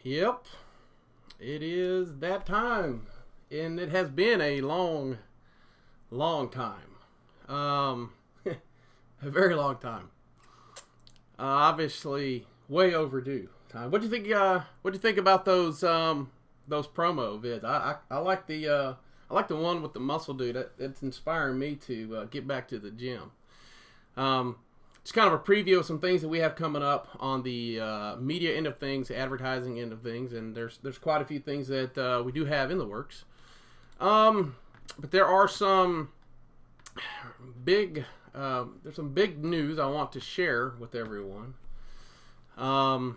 Yep, it is that time, and it has been a long, long time. A very long time. Obviously, way overdue time. What do you think? What do you think about those promo vids? I like the one with the muscle dude. It's inspiring me to get back to the gym. Um, just kind of a preview of some things that we have coming up on the media end of things, advertising end of things, and there's quite a few things that we do have in the works. But there are some big there's some big news I want to share with everyone. And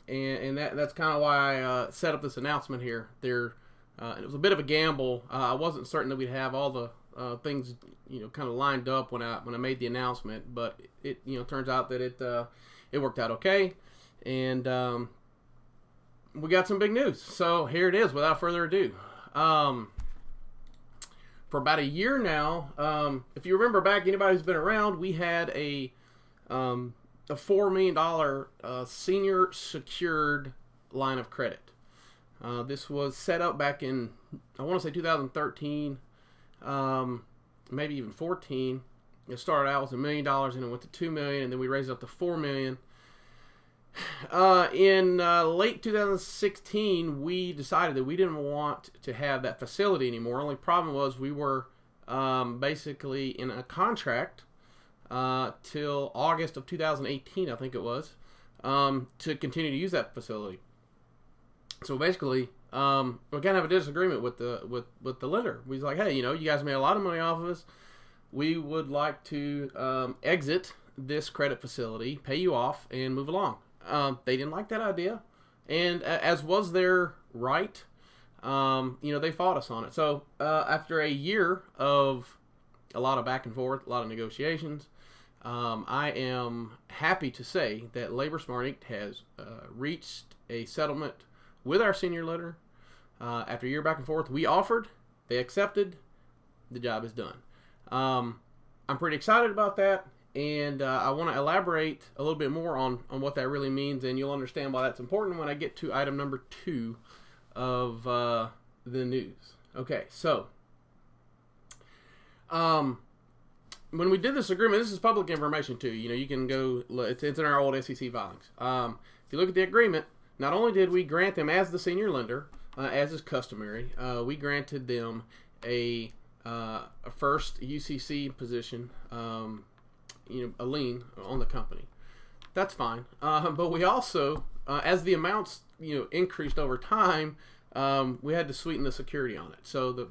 that's kind of why I set up this announcement here. It was a bit of a gamble. I wasn't certain that we'd have all the things kind of lined up when I made the announcement, but it turns out that it worked out okay, and we got some big news. So here it is. Without further ado, for about a year now, if you remember back, anybody who's been around, we had a $4 million senior secured line of credit. This was set up back in, I want to say 2013, maybe even 14. It started out with $1 million and it went to $2 million, and then we raised it up to $4 million. In late 2016, we decided that we didn't want to have that facility anymore. Only problem was we were basically in a contract till August of 2018, I think it was, to continue to use that facility. So basically, we kind of have a disagreement with the lender. We was like, hey, you guys made a lot of money off of us. We would like to exit this credit facility, pay you off, and move along. They didn't like that idea, and as was their right, they fought us on it. So after a year of a lot of back and forth, a lot of negotiations, I am happy to say that Labor Smart Inc. has reached a settlement with our senior lender. After a year back and forth, we offered, they accepted, the job is done. I'm pretty excited about that. And I want to elaborate a little bit more on what that really means, and you'll understand why that's important when I get to item number 2 of the news. Okay, so when we did this agreement, this is public information too. You can go, it's in our old SEC filings. If you look at the agreement, not only did we grant them as the senior lender, as is customary, we granted them a first UCC position, a lien on the company. That's fine. But we also, as the amounts increased over time, we had to sweeten the security on it. So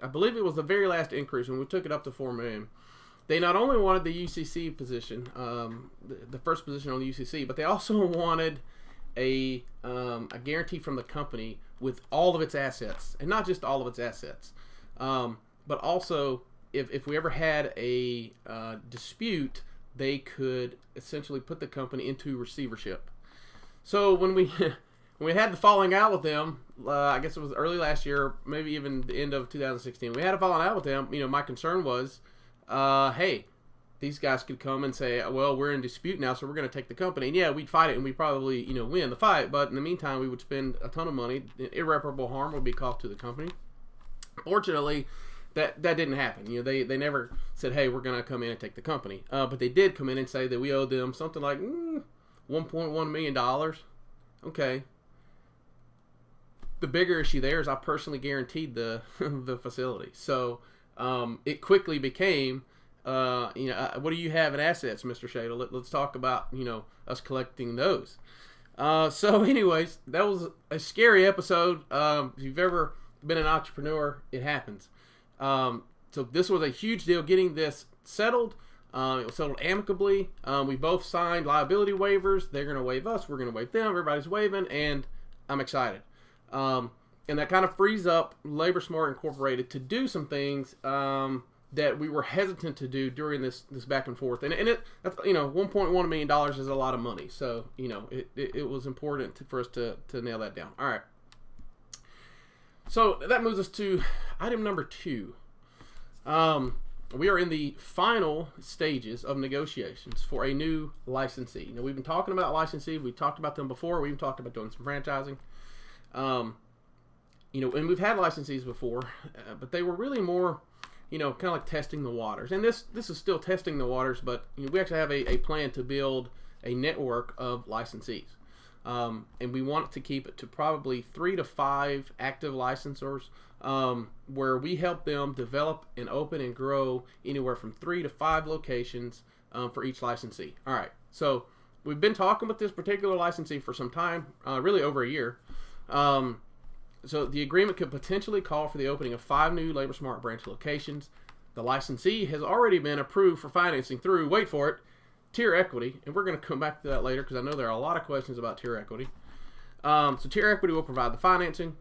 I believe it was the very last increase when we took it up to $4 million. They not only wanted the UCC position, the first position on the UCC, but they also wanted a guarantee from the company with all of its assets, and not just all of its assets, but also if we ever had a dispute, they could essentially put the company into receivership. So when we when we had the falling out with them, I guess it was early last year, maybe even the end of 2016, we had a falling out with them. My concern was, hey, these guys could come and say, well, we're in dispute now, so we're going to take the company. And yeah, we'd fight it, and we'd probably, win the fight. But in the meantime, we would spend a ton of money. Irreparable harm would be caused to the company. Fortunately, that didn't happen. They never said, hey, we're going to come in and take the company. But they did come in and say that we owed them something like $1.1 million. Okay. The bigger issue there is I personally guaranteed the the facility. So it quickly became, what do you have in assets, Mr. Shadle? Let's talk about, us collecting those. So anyways, that was a scary episode. If you've ever been an entrepreneur, it happens. So this was a huge deal getting this settled. It was settled amicably. We both signed liability waivers. They're going to waive us. We're going to waive them. Everybody's waiving, and I'm excited. And that kind of frees up LaborSmart Incorporated to do some things that we were hesitant to do during this back and forth. And that's, $1.1 million is a lot of money. So, it was important for us to nail that down. All right. So that moves us to item number 2. We are in the final stages of negotiations for a new licensee. We've been talking about licensees. We've talked about them before. We even talked about doing some franchising. And we've had licensees before, but they were really more, kind of like testing the waters. And this is still testing the waters, but we actually have a plan to build a network of licensees. And we want to keep it to probably 3 to 5 active licensors, where we help them develop and open and grow anywhere from 3 to 5 locations for each licensee. All right, so we've been talking with this particular licensee for some time, really over a year. So the agreement could potentially call for the opening of 5 new LaborSmart branch locations. The licensee has already been approved for financing through, wait for it, Tier Equity, and we're going to come back to that later because I know there are a lot of questions about Tier Equity. So Tier Equity will provide the financing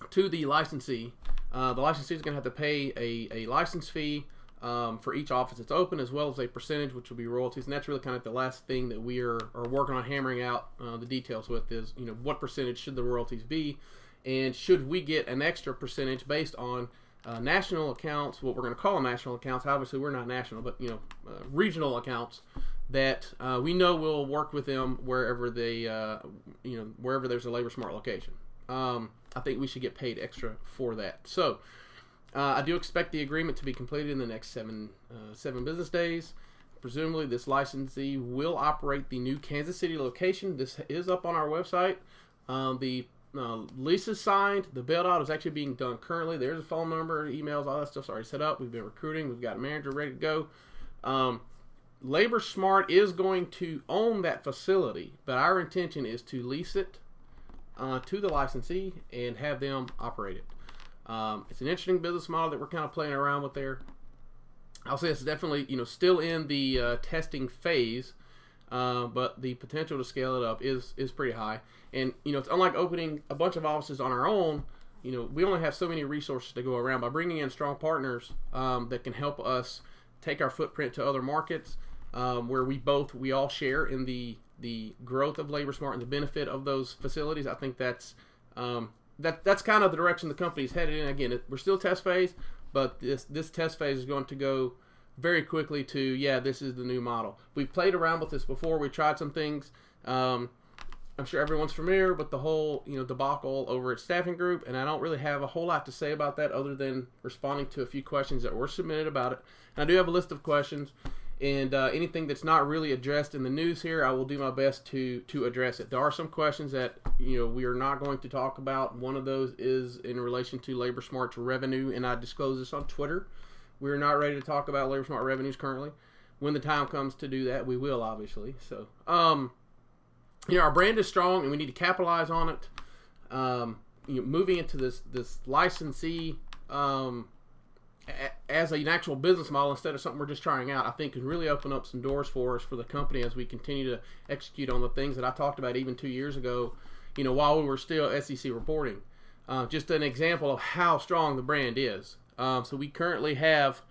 to the licensee. The licensee is going to have to pay a license fee for each office that's open, as well as a percentage, which will be royalties. And that's really kind of the last thing that we are working on hammering out the details with is, what percentage should the royalties be, and should we get an extra percentage based on national accounts, what we're going to call national accounts. Obviously, we're not national, but regional accounts that we know will work with them wherever they, wherever there's a LaborSmart location. I think we should get paid extra for that. So I do expect the agreement to be completed in the next seven business days. Presumably, this licensee will operate the new Kansas City location. This is up on our website. The lease is signed. The build-out is actually being done currently. There's a phone number, emails, all that stuff's already set up. We've been recruiting. We've got a manager ready to go. LaborSmart is going to own that facility, but our intention is to lease it to the licensee and have them operate it. It's an interesting business model that we're kind of playing around with there. I'll say it's definitely still in the testing phase, but the potential to scale it up is pretty high. And it's unlike opening a bunch of offices on our own. We only have so many resources to go around. By bringing in strong partners that can help us take our footprint to other markets, where we all share in the growth of LaborSmart and the benefit of those facilities. I think that's kind of the direction the company's headed in. Again, we're still test phase, but this test phase is going to go very quickly to, this is the new model. We've played around with this before. We tried some things. I'm sure everyone's familiar with the whole debacle over at Staffing Group, and I don't really have a whole lot to say about that other than responding to a few questions that were submitted about it. And I do have a list of questions, and anything that's not really addressed in the news here, I will do my best to address it. There are some questions that we are not going to talk about. One of those is in relation to LaborSmart's revenue, and I disclose this on Twitter. We're not ready to talk about LaborSmart revenues currently. When the time comes to do that, we will, obviously. So, our brand is strong, and we need to capitalize on it. Moving into this licensee as an actual business model instead of something we're just trying out, I think could really open up some doors for us for the company as we continue to execute on the things that I talked about even 2 years ago, while we were still SEC reporting. Just an example of how strong the brand is. So we currently have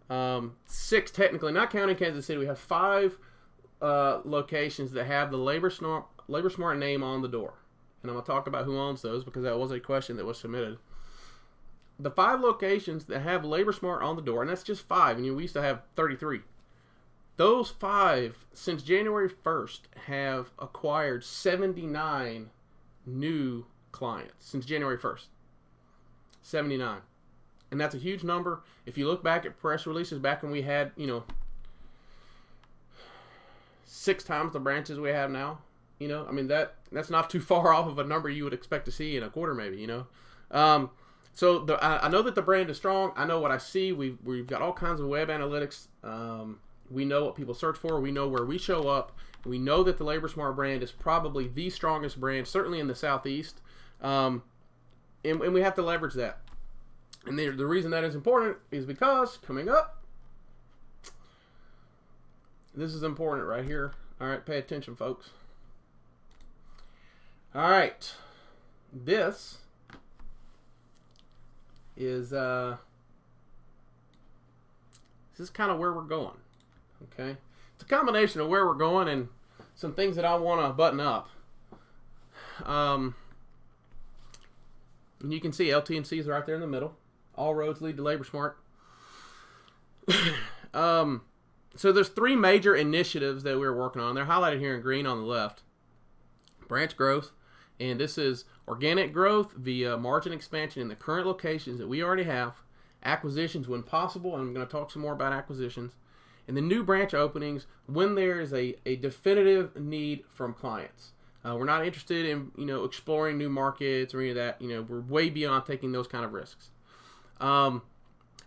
6, technically, not counting Kansas City, we have 5 locations that have the Labor Smart name on the door. And I'm going to talk about who owns those because that was a question that was submitted. The 5 locations that have Labor Smart on the door, and that's just 5, and we used to have 33. Those 5, since January 1st, have acquired 79 new clients since January 1st. 79. And that's a huge number. If you look back at press releases back when we had, 6 times the branches we have now, that's not too far off of a number you would expect to see in a quarter maybe, So I know that the brand is strong. I know what I see. We've got all kinds of web analytics. We know what people search for. We know where we show up. We know that the Labor Smart brand is probably the strongest brand, certainly in the Southeast. And we have to leverage that. And the reason that is important is because, coming up, this is important right here. All right, pay attention, folks. All right. This is kind of where we're going. Okay? It's a combination of where we're going and some things that I want to button up. And you can see LT&C is right there in the middle. All roads lead to Labor Smart. So there's 3 major initiatives that we're working on. They're highlighted here in green on the left. Branch growth, and this is organic growth via margin expansion in the current locations that we already have, acquisitions when possible, and I'm going to talk some more about acquisitions, and the new branch openings when there is a definitive need from clients. We're not interested in exploring new markets or any of that. We're way beyond taking those kind of risks. And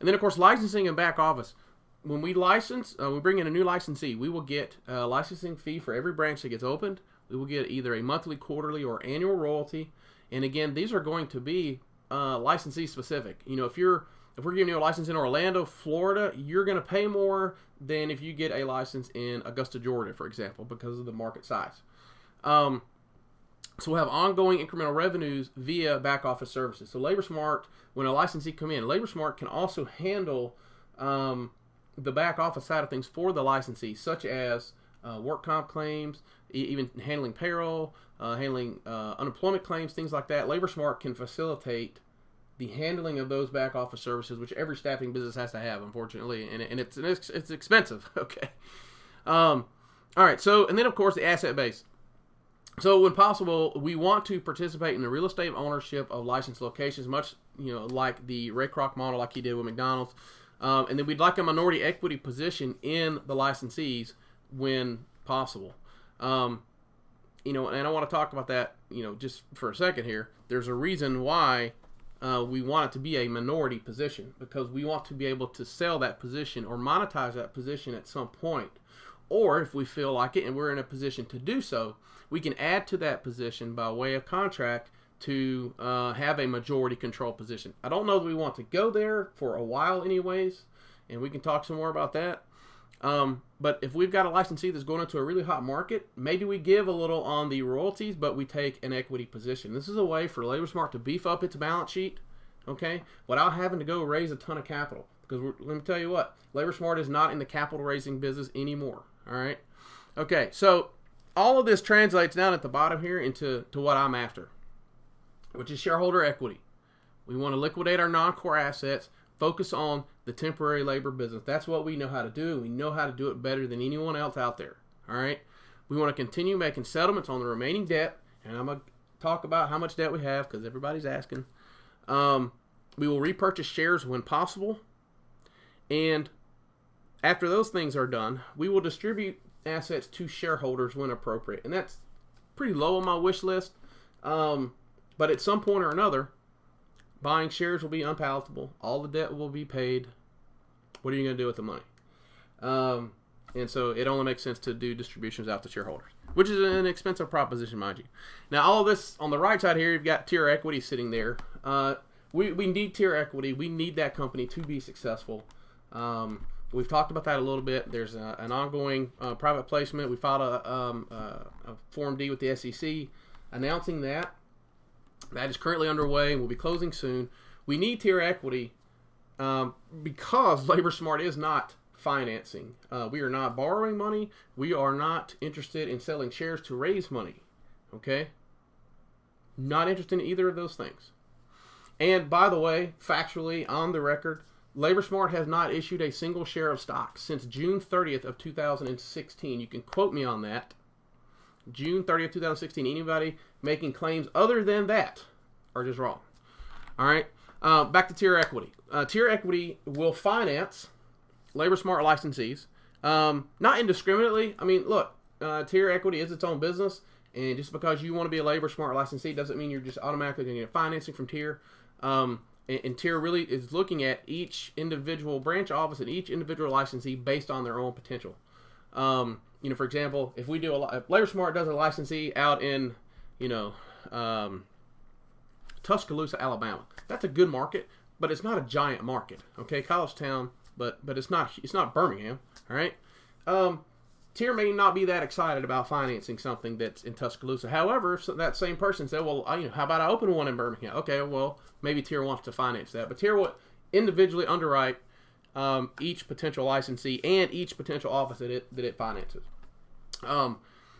then of course licensing and back office. When we license, we bring in a new licensee, we will get a licensing fee for every branch that gets opened. We will get either a monthly, quarterly, or annual royalty. And again, these are going to be licensee specific. If we're giving you a license in Orlando, Florida, you're going to pay more than if you get a license in Augusta, Georgia, for example, because of the market size. So we'll have ongoing incremental revenues via back office services. So Labor Smart, when a licensee come in, Labor Smart can also handle the back office side of things for the licensee, such as work comp claims, even handling payroll, handling unemployment claims, things like that. Labor Smart can facilitate the handling of those back office services, which every staffing business has to have, unfortunately, and it's expensive. Okay. All right. So, and then of course the asset base. So when possible, we want to participate in the real estate ownership of licensed locations, much like the Ray Kroc model, like he did with McDonald's. And then we'd like a minority equity position in the licensees when possible. And I want to talk about that, just for a second here. There's a reason why we want it to be a minority position, because we want to be able to sell that position or monetize that position at some point. Or if we feel like it and we're in a position to do so, we can add to that position by way of contract to have a majority control position. I don't know that we want to go there for a while anyways, and we can talk some more about that. But if we've got a licensee that's going into a really hot market, maybe we give a little on the royalties, but we take an equity position. This is a way for Labor Smart to beef up its balance sheet, okay, without having to go raise a ton of capital. Because let me tell you what, Labor Smart is not in the capital raising business anymore, all right? Okay, so all of this translates down at the bottom here into what I'm after, which is shareholder equity. We want to liquidate our non-core assets, focus on the temporary labor business. That's what we know how to do. We know how to do it better than anyone else out there. All right. We want to continue making settlements on the remaining debt, and I'm going to talk about how much debt we have because everybody's asking. We will repurchase shares when possible, and after those things are done, we will distribute assets to shareholders when appropriate, and that's pretty low on my wish list. But at some point or another, buying shares will be unpalatable. All the debt will be paid. What are you going to do with the money? And so it only makes sense to do distributions out to shareholders, which is an expensive proposition, mind you. Now, all of this on the right side here, you've got tier equity sitting there. we need tier equity. We need that company to be successful. We've talked about that a little bit. There's an ongoing private placement. We filed a Form D with the SEC announcing that. That is currently underway and will be closing soon. We need tier equity because LaborSmart is not financing. We are not borrowing money. We are not interested in selling shares to raise money. Okay? Not interested in either of those things. And by the way, factually, on the record, LaborSmart has not issued a single share of stock since June 30th of 2016. You can quote me on that. June 30th, 2016. Anybody making claims other than that are just wrong. All right. Back to tier equity. Tier equity will finance LaborSmart licensees, not indiscriminately. I mean, look, tier equity is its own business, and just because you want to be a LaborSmart licensee doesn't mean you're just automatically going to get financing from tier. And tier really is looking at each individual branch office and each individual licensee based on their own potential. For example, if LaborSmart does a licensee out in, Tuscaloosa, Alabama, that's a good market, but it's not a giant market. Okay, college town, but it's not Birmingham. All right. Tier may not be that excited about financing something that's in Tuscaloosa. However, if that same person said, well, how about I open one in Birmingham? Okay, well, maybe Tier wants to finance that. But Tier will individually underwrite each potential licensee and each potential office that it finances. And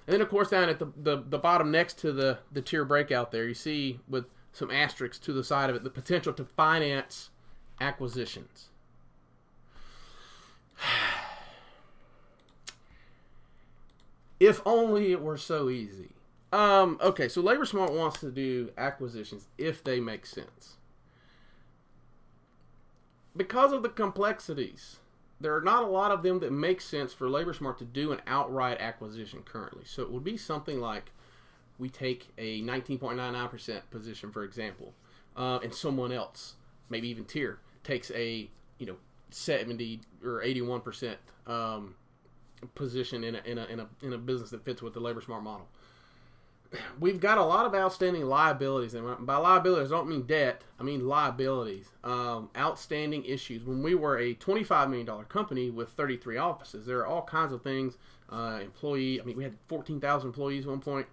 then, of course, down at the bottom next to the Tier breakout there, you see with some asterisks to the side of it, the potential to finance acquisitions. If only it were so easy. Okay, so LaborSmart wants to do acquisitions if they make sense. Because of the complexities, there are not a lot of them that make sense for LaborSmart to do an outright acquisition currently. So it would be something like we take a 19.99% position, for example, and someone else, maybe even Tier, takes a 70 or 81% position in a business that fits with the LaborSmart model. We've got a lot of outstanding liabilities, and by liabilities I don't mean debt, I mean liabilities, outstanding issues. When we were a $25 million company with 33 offices, there are all kinds of things. We had 14,000 employees at one point.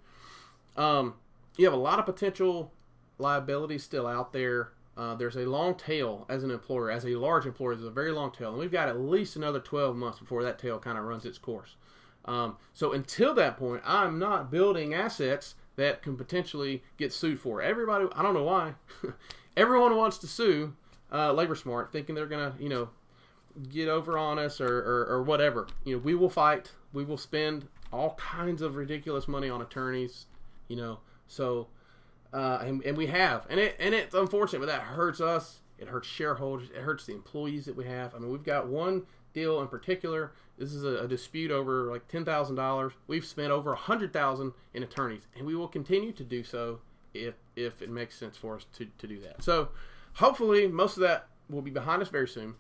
You have a lot of potential liabilities still out there. There's a long tail as an employer, as a large employer. There's a very long tail, and we've got at least another 12 months before that tail kind of runs its course. So until that point, I'm not building assets that can potentially get sued for. Everybody, I don't know why, everyone wants to sue LaborSmart, thinking they're gonna, get over on us or whatever. We will fight. We will spend all kinds of ridiculous money on attorneys. So. And we have, and it's unfortunate, but that hurts us. It hurts shareholders. It hurts the employees that we have. I mean, we've got one deal in particular. This is a dispute over like $10,000. We've spent over $100,000 in attorneys, and we will continue to do so if it makes sense for us to do that. So, hopefully, most of that will be behind us very soon.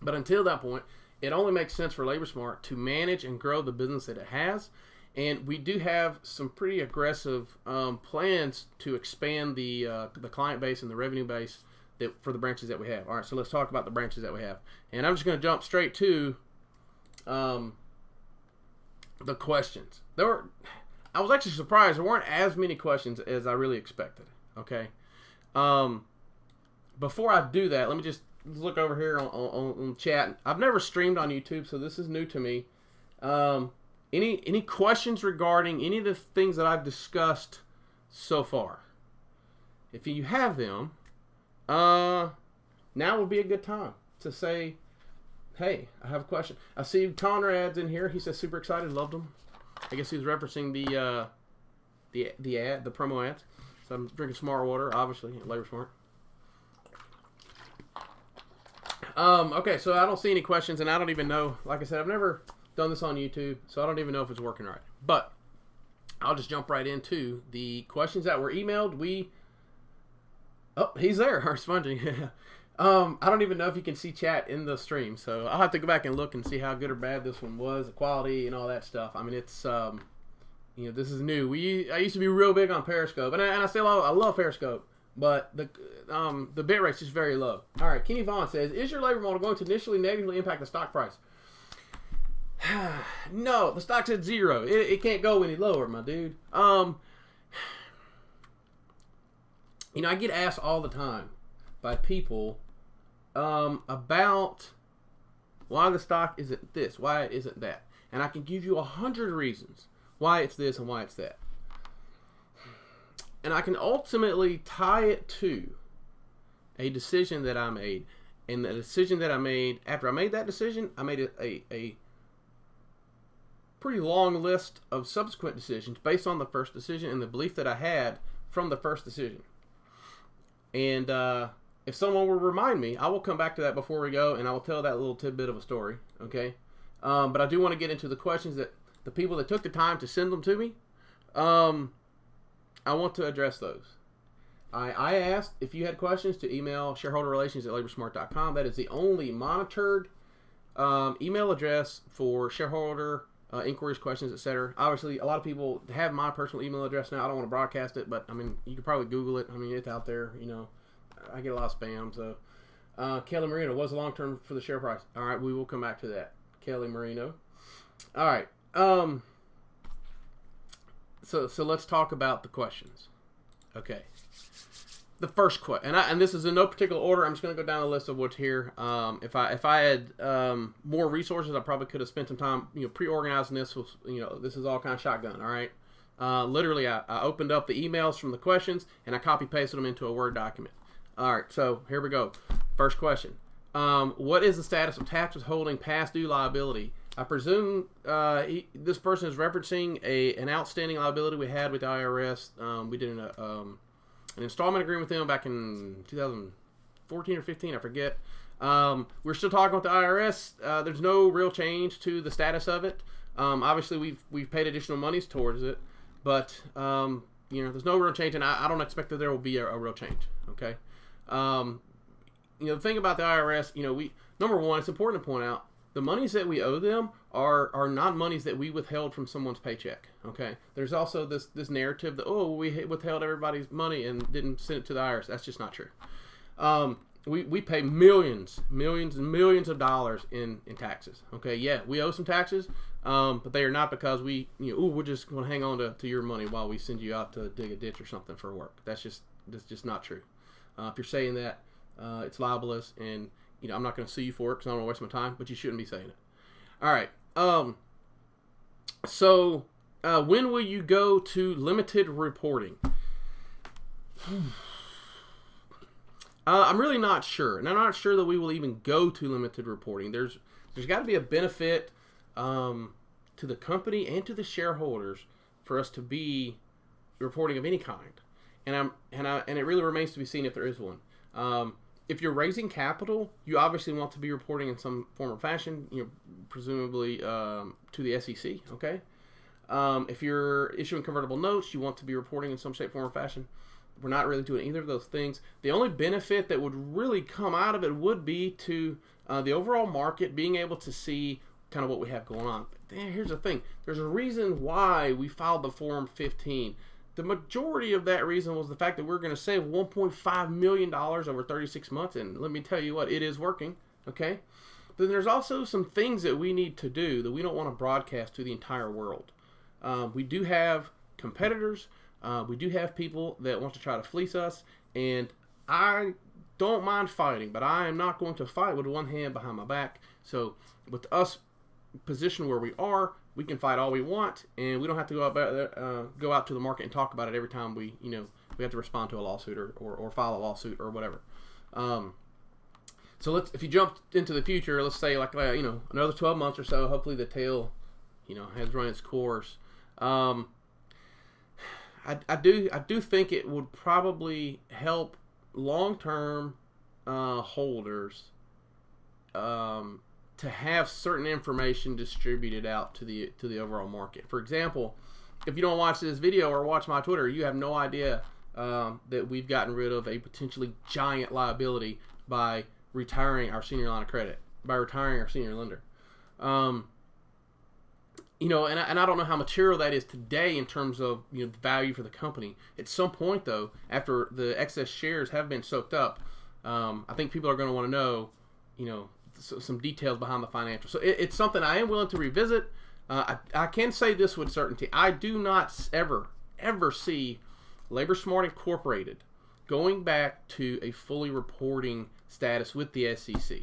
But until that point, it only makes sense for LaborSmart to manage and grow the business that it has. And we do have some pretty aggressive plans to expand the client base and the revenue base for the branches that we have. All right, so let's talk about the branches that we have. And I'm just going to jump straight to the questions. I was actually surprised there weren't as many questions as I really expected. Okay. Before I do that, let me just look over here on chat. I've never streamed on YouTube, so this is new to me. Any questions regarding any of the things that I've discussed so far? If you have them, now would be a good time to say, hey, I have a question. I see Conrad's in here. He says super excited, loved them. I guess he's referencing the ad, the promo ads. So I'm drinking Smart Water, obviously, LaborSmart. Okay, so I don't see any questions, and I don't even know. Like I said, I've never done this on YouTube, so I don't even know if it's working right. But I'll just jump right into the questions that were emailed. Oh, he's there, our Spongy. I don't even know if you can see chat in the stream, so I'll have to go back and look and see how good or bad this one was, the quality and all that stuff. I mean, it's this is new. I used to be real big on Periscope, and I still I love Periscope, But the bit rate's just very low. All right, Kenny Vaughn says, is your labor model going to initially negatively impact the stock price? No, the stock's at zero. It can't go any lower, my dude. You know, I get asked all the time by people about why the stock isn't this, why it isn't that. And I can give you 100 reasons why it's this and why it's that. And I can ultimately tie it to a decision that I made. And the decision that I made, after I made that decision, I made a pretty long list of subsequent decisions based on the first decision and the belief that I had from the first decision. And if someone will remind me, I will come back to that before we go, and I will tell that little tidbit of a story, okay? But I do want to get into the questions that the people that took the time to send them to me. I want to address those. I asked if you had questions to email shareholderrelations@laborsmart.com. That is the only monitored email address for shareholder inquiries, questions, etc. Obviously, a lot of people have my personal email address now. I don't want to broadcast it, but I mean, you could probably Google it. I mean, it's out there. You know, I get a lot of spam. So, Kelly Marino, what's the long term for the share price? All right, we will come back to that. Kelly Marino. All right. So let's talk about the questions. Okay. The first question, and this is in no particular order. I'm just going to go down the list of what's here. If I had more resources, I probably could have spent some time, pre-organizing this. This is all kind of shotgun. All right. Literally, I opened up the emails from the questions and I copy pasted them into a Word document. All right. So here we go. First question: what is the status of tax withholding past due liability? I presume this person is referencing an outstanding liability we had with the IRS. We did an installment agreement with them back in 2014 or 15, I forget. We're still talking with the IRS. There's no real change to the status of it. Obviously, we've paid additional monies towards it, but there's no real change, and I don't expect that there will be a real change. Okay. The thing about the IRS, number one, it's important to point out the monies that we owe them are not monies that we withheld from someone's paycheck. Okay, there's also this narrative that we withheld everybody's money and didn't send it to the IRS. That's just not true. We pay millions and millions of dollars in taxes. Okay, yeah, we owe some taxes, but they are not because we're just going to hang on to your money while we send you out to dig a ditch or something for work. That's just not true. If you're saying that, it's libelous, and I'm not going to sue you for it because I don't want to waste my time, but you shouldn't be saying it. All right. So when will you go to limited reporting? I'm really not sure, and I'm not sure that we will even go to limited reporting. There's got to be a benefit to the company and to the shareholders for us to be reporting of any kind, and it really remains to be seen if there is one. If you're raising capital, you obviously want to be reporting in some form or fashion, presumably to the SEC, okay? If you're issuing convertible notes, you want to be reporting in some shape, form, or fashion. We're not really doing either of those things. The only benefit that would really come out of it would be to the overall market being able to see kind of what we have going on. But here's the thing. There's a reason why we filed the Form 15. The majority of that reason was the fact that we're going to save $1.5 million over 36 months. And let me tell you what, it is working. Okay. Then there's also some things that we need to do that we don't want to broadcast to the entire world. We do have competitors. We do have people that want to try to fleece us. And I don't mind fighting, but I am not going to fight with one hand behind my back. So with us positioned where we are, we can fight all we want, and we don't have to go out to the market and talk about it every time we have to respond to a lawsuit or file a lawsuit or whatever. So if you jump into the future, let's say another 12 months or so, hopefully the tail, has run its course. I do think it would probably help long-term holders to have certain information distributed out to the overall market. For example, if you don't watch this video or watch my Twitter, you have no idea that we've gotten rid of a potentially giant liability by retiring our senior line of credit, by retiring our senior lender. and I don't know how material that is today in terms of the value for the company. At some point, though, after the excess shares have been soaked up, I think people are going to want to know, some details behind the financials. So it's something I am willing to revisit. I can say this with certainty: I do not ever see LaborSmart Incorporated going back to a fully reporting status with the SEC.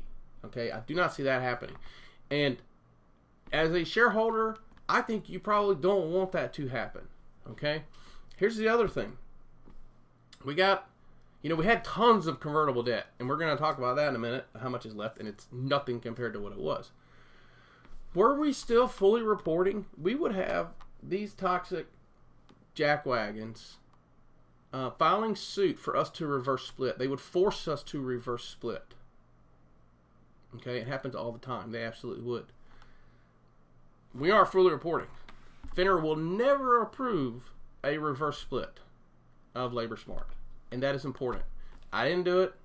Okay, I do not see that happening, and as a shareholder, I think you probably don't want that to happen. Okay? Here's the other thing. We had tons of convertible debt, and we're going to talk about that in a minute, how much is left, and it's nothing compared to what it was. Were we still fully reporting, we would have these toxic jackwagons filing suit for us to reverse split. They would force us to reverse split. Okay? It happens all the time. They absolutely would. We are fully reporting. FINRA will never approve a reverse split of LaborSmart, and that is important. I didn't do it.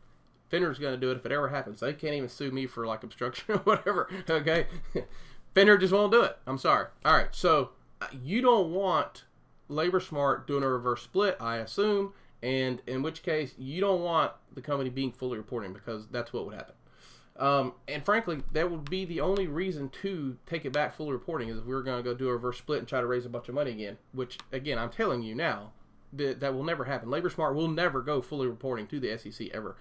FINRA's going to do it if it ever happens. They can't even sue me for obstruction or whatever. Okay, FINRA just won't do it. I'm sorry. All right, so you don't want LaborSmart doing a reverse split, I assume, and in which case you don't want the company being fully reporting, because that's what would happen. And frankly, that would be the only reason to take it back fully reporting, is if we were going to go do a reverse split and try to raise a bunch of money again, which, again, I'm telling you now, that will never happen. LaborSmart will never go fully reporting to the SEC ever.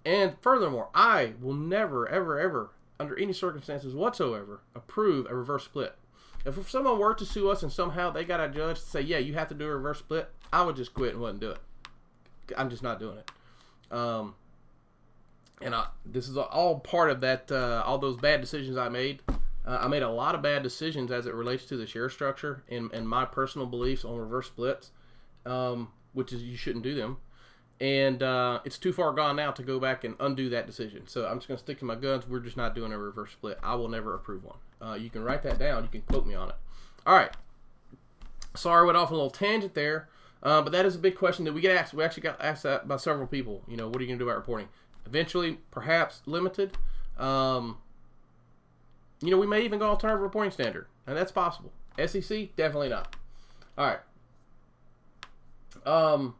And furthermore, I will never, ever, ever, under any circumstances whatsoever, approve a reverse split. If someone were to sue us and somehow they got a judge to say, yeah, you have to do a reverse split, I would just quit and wouldn't do it. I'm just not doing it. This is all part of that, all those bad decisions I made. I made a lot of bad decisions as it relates to the share structure and my personal beliefs on reverse splits, which is you shouldn't do them. And it's too far gone now to go back and undo that decision. So I'm just going to stick to my guns. We're just not doing a reverse split. I will never approve one. You can write that down. You can quote me on it. All right. Sorry, I went off on a little tangent there. But that is a big question that we get asked. We actually got asked that by several people. What are you going to do about reporting? Eventually, perhaps limited. We may even go alternative reporting standard, and that's possible. SEC, definitely not. All right.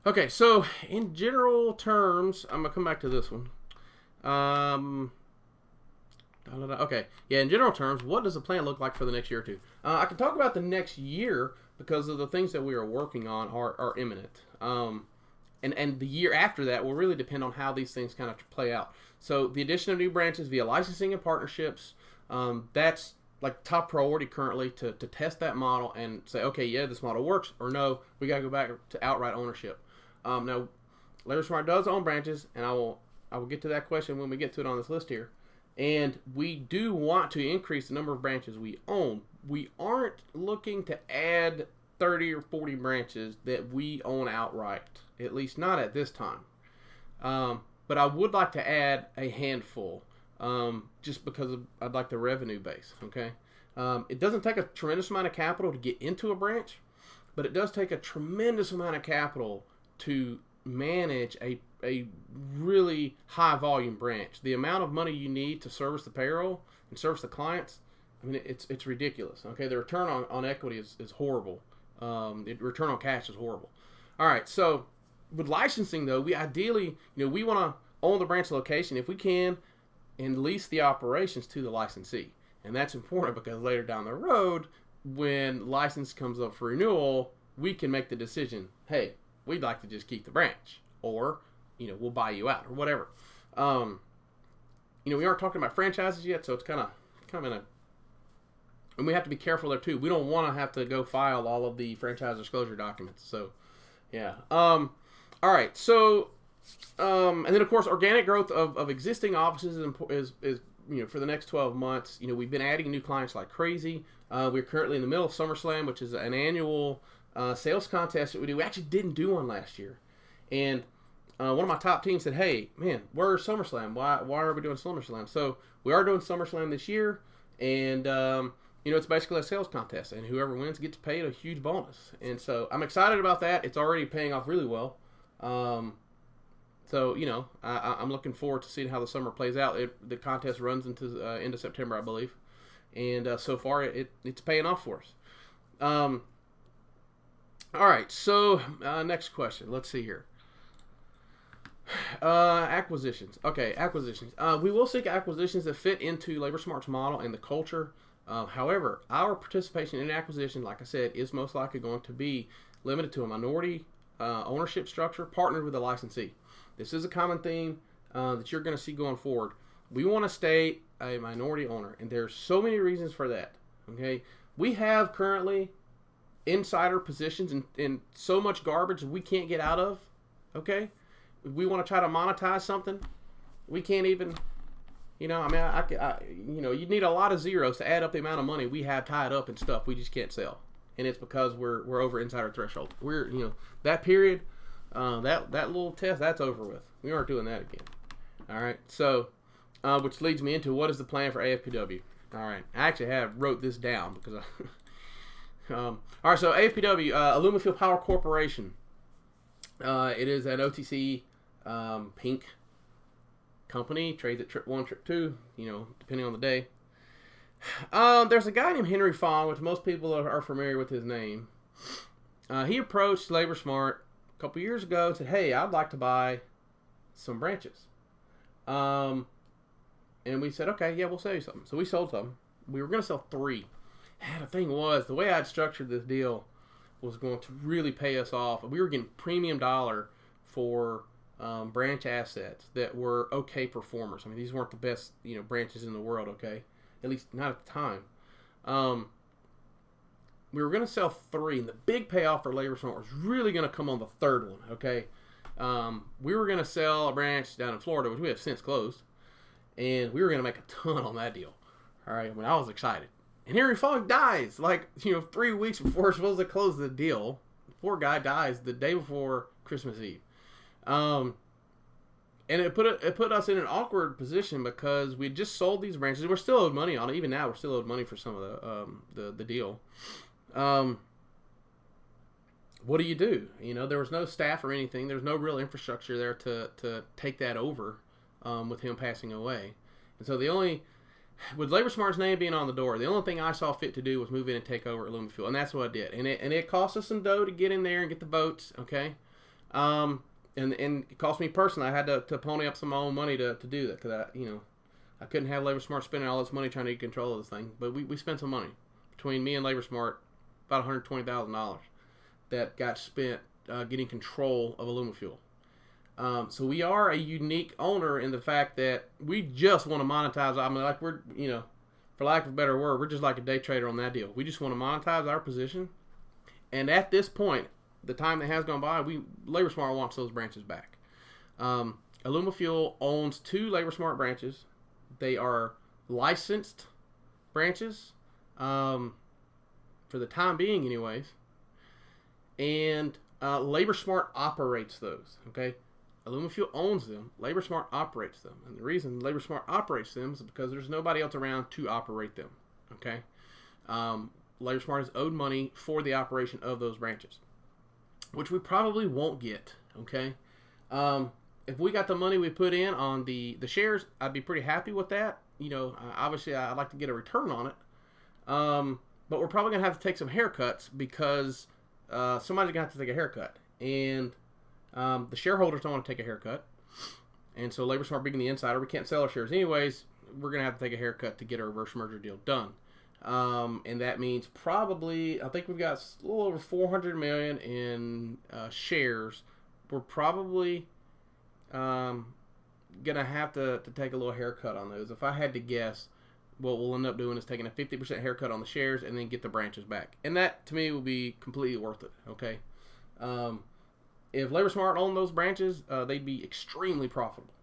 Okay, so in general terms, I'm gonna come back to this one. Okay, yeah. In general terms, what does the plan look like for the next year or two? I can talk about the next year because of the things that we are working on are imminent. And the year after that will really depend on how these things kind of play out. So the addition of new branches via licensing and partnerships, that's like top priority currently to test that model and say, okay, yeah, this model works, or no, we got to go back to outright ownership. Now, LaborSmart does own branches, and I will get to that question when we get to it on this list here. And we do want to increase the number of branches we own. We aren't looking to add 30 or 40 branches that we own outright, at least not at this time. But I would like to add a handful, just because I'd like the revenue base, okay? It doesn't take a tremendous amount of capital to get into a branch, but it does take a tremendous amount of capital to manage a really high volume branch. The amount of money you need to service the payroll and service the clients, I mean, it's ridiculous, okay? The return on equity is horrible. The return on cash is horrible. All right, so with licensing, though, we ideally, we want to own the branch location if we can and lease the operations to the licensee. And that's important because later down the road, when license comes up for renewal, we can make the decision, hey, we'd like to just keep the branch, or, we'll buy you out, or whatever. We aren't talking about franchises yet, so it's kind of in a, and we have to be careful there too. We don't want to have to go file all of the franchise disclosure documents. So, yeah. All right. So, and then of course, organic growth of existing offices is for the next 12 months. We've been adding new clients like crazy. We're currently in the middle of SummerSlam, which is an annual sales contest that we do. We actually didn't do one last year, and one of my top teams said, "Hey, man, where's SummerSlam? Why are we doing SummerSlam?" So we are doing SummerSlam this year, and it's basically a sales contest, and whoever wins gets paid a huge bonus. And so I'm excited about that. It's already paying off really well. So I'm looking forward to seeing how the summer plays out. The contest runs into end of September, I believe. and so far it's paying off for us. All right, so next question. Let's see here. Acquisitions. Okay, acquisitions. We will seek acquisitions that fit into LaborSmart's model and the culture. However, our participation in acquisition, like I said, is most likely going to be limited to a minority ownership structure partnered with a licensee. This is a common theme that you're going to see going forward. We want to stay a minority owner, and there's so many reasons for that. Okay, we have currently insider positions and so much garbage we can't get out of. Okay, if we want to try to monetize something, we can't even. You know, I mean, you need a lot of zeros to add up the amount of money we have tied up in stuff we just can't sell, and it's because we're over insider threshold. That period, that little test, that's over with. We aren't doing that again. All right, so which leads me into what is the plan for AFPW. All right, I actually wrote this down because all right, so AFPW, Alumafuel Power Corporation. It is an OTC pink company, trades at trip 1, trip 2, depending on the day. There's a guy named Henry Fong, which most people are familiar with his name. He approached LaborSmart a couple years ago and said, hey, I'd like to buy some branches. And we said, okay, yeah, we'll sell you something. So we sold some. We were going to sell 3. And the thing was, the way I'd structured this deal was going to really pay us off. We were getting premium dollar for branch assets that were okay performers. I mean, these weren't the best, branches in the world, okay? At least not at the time. We were going to sell 3, and the big payoff for LaborSmart was really going to come on the 3rd one, okay? We were going to sell a branch down in Florida, which we have since closed, and we were going to make a ton on that deal. All right, I mean, I was excited. And Henry Fong dies, 3 weeks before we're supposed to close the deal. The poor guy dies the day before Christmas Eve. And it put us in an awkward position because we just sold these branches. We're still owed money on it. Even now, we're still owed money for some of the deal. What do you do? There was no staff or anything. There was no real infrastructure there to take that over with him passing away. And so with LaborSmart's name being on the door, the only thing I saw fit to do was move in and take over Alumafuel, and that's what I did. And it cost us some dough to get in there and get the votes, okay? And it cost me personally. I had to pony up some of my own money to do that because I couldn't have LaborSmart spending all this money trying to get control of this thing. But we spent some money between me and LaborSmart, about $120,000 that got spent getting control of Alumafuel. So we are a unique owner in the fact that we just want to monetize. I mean, we're, for lack of a better word, we're just like a day trader on that deal. We just want to monetize our position. And at this point, the time that has gone by, LaborSmart wants those branches back. Alumafuel owns 2 LaborSmart branches. They are licensed branches, for the time being anyways. And LaborSmart operates those, okay? Alumafuel owns them. LaborSmart operates them. And the reason LaborSmart operates them is because there's nobody else around to operate them, okay? LaborSmart is owed money for the operation of those branches, which we probably won't get, okay? If we got the money we put in on the shares, I'd be pretty happy with that. Obviously, I'd like to get a return on it. But we're probably going to have to take some haircuts because somebody's going to have to take a haircut. And the shareholders don't want to take a haircut. And so LaborSmart being the insider, we can't sell our shares anyways. We're going to have to take a haircut to get a reverse merger deal done. And that means probably, I think we've got a little over 400 million in shares. We're probably going to have to take a little haircut on those. If I had to guess, what we'll end up doing is taking a 50% haircut on the shares and then get the branches back. And that, to me, will be completely worth it, okay? If LaborSmart owned those branches, they'd be extremely profitable.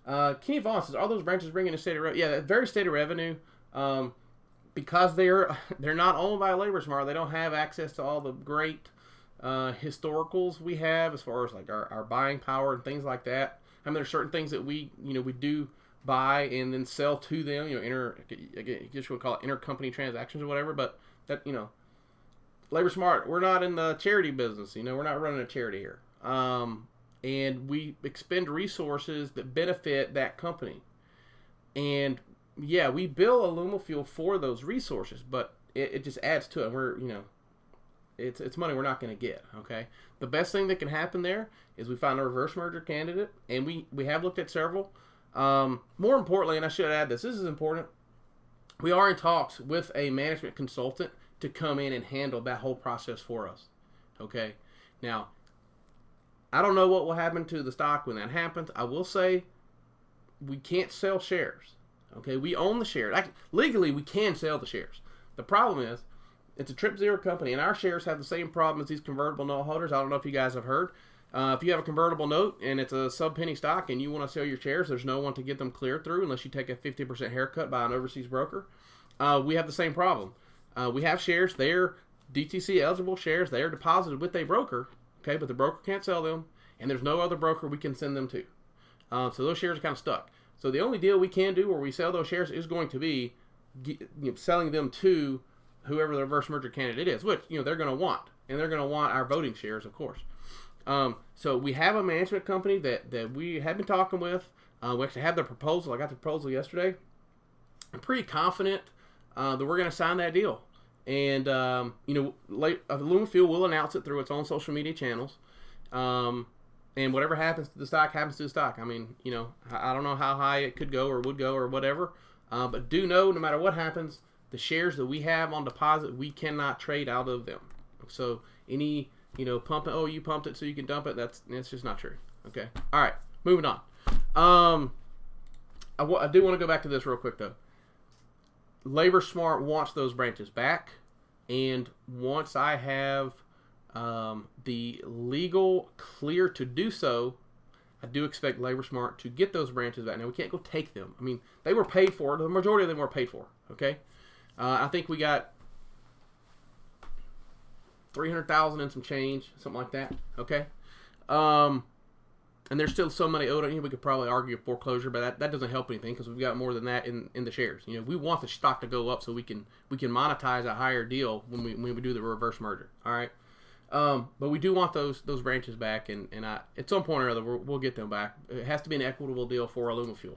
Kenny Vaughn says, are those branches bringing in steady revenue? Yeah, very steady revenue. Because they're not owned by LaborSmart, they don't have access to all the great historicals we have as far as like our buying power and things like that. I mean, there's certain things that we do buy and then sell to them. I guess you would call it intercompany transactions or whatever. But that LaborSmart, we're not in the charity business. We're not running a charity here. And we expend resources that benefit that company. And yeah, we bill Alumafuel for those resources, but it just adds to it. We're, it's money we're not going to get. Okay, the best thing that can happen there is we find a reverse merger candidate, and we have looked at several. More importantly, and I should add this. This is important. We are in talks with a management consultant to come in and handle that whole process for us. Okay, now I don't know what will happen to the stock when that happens. I will say we can't sell shares. Okay, we own the shares. Actually, legally, we can sell the shares. The problem is, it's a Trip Zero company, and our shares have the same problem as these convertible note holders. I don't know if you guys have heard. If you have a convertible note and it's a sub-penny stock and you want to sell your shares, there's no one to get them cleared through unless you take a 50% haircut by an overseas broker. We have the same problem. We have shares. They're DTC eligible shares. They are deposited with a broker, okay, but the broker can't sell them, and there's no other broker we can send them to. So those shares are kind of stuck. So the only deal we can do where we sell those shares is going to be selling them to whoever the reverse merger candidate is, which they're going to want, and they're going to want our voting shares, of course. So we have a management company that we have been talking with. We actually have the proposal. I got the proposal yesterday. I'm pretty confident that we're going to sign that deal. And Alumafuel will announce it through its own social media channels. And whatever happens to the stock happens to the stock. I mean, I don't know how high it could go or would go or whatever. But do know, no matter what happens, the shares that we have on deposit, we cannot trade out of them. So any, pump it, oh, you pumped it so you can dump it, that's just not true. Okay. All right. Moving on. I do want to go back to this real quick, though. Labor Smart wants those branches back. And once I have the legal clear to do so, I do expect Labor Smart to get those branches back. Now, we can't go take them. I mean, they were paid for. The majority of them were paid for. Okay? I think we got $300,000 and some change, something like that. Okay? And there's still so many owed. We could probably argue foreclosure, but that doesn't help anything because we've got more than that in the shares. We want the stock to go up so we can monetize a higher deal when we do the reverse merger. All right? But we do want those branches back, and at some point or other we'll get them back. It has to be an equitable deal for Alumafuel.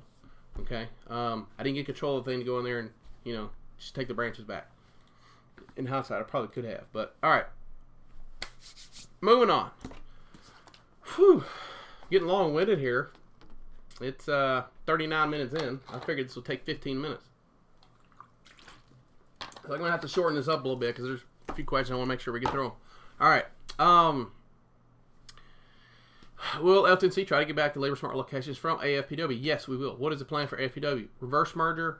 Okay, I didn't get control of the thing to go in there and just take the branches back. In hindsight, I probably could have, but all right. Moving on. Whew, getting long-winded here. It's 39 minutes in. I figured this will take 15 minutes. So I'm gonna have to shorten this up a little bit because there's a few questions I want to make sure we get through them. All right. Will LTNC try to get back to Labor Smart locations from AFPW? Yes, we will. What is the plan for AFPW? Reverse merger.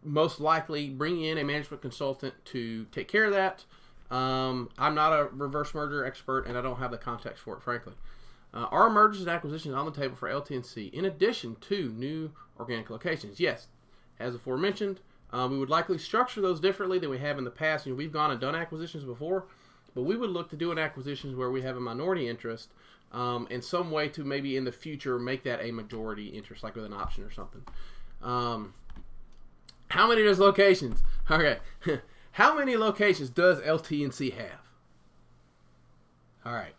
Most likely bring in a management consultant to take care of that. I'm not a reverse merger expert, and I don't have the context for it, frankly. Are mergers and acquisitions on the table for LTNC in addition to new organic locations? Yes. As aforementioned, we would likely structure those differently than we have in the past. We've gone and done acquisitions before. But we would look to do an acquisitions where we have a minority interest in some way to maybe in the future make that a majority interest, like with an option or something. How many of those locations? Okay. How many locations does LTNC have? All right.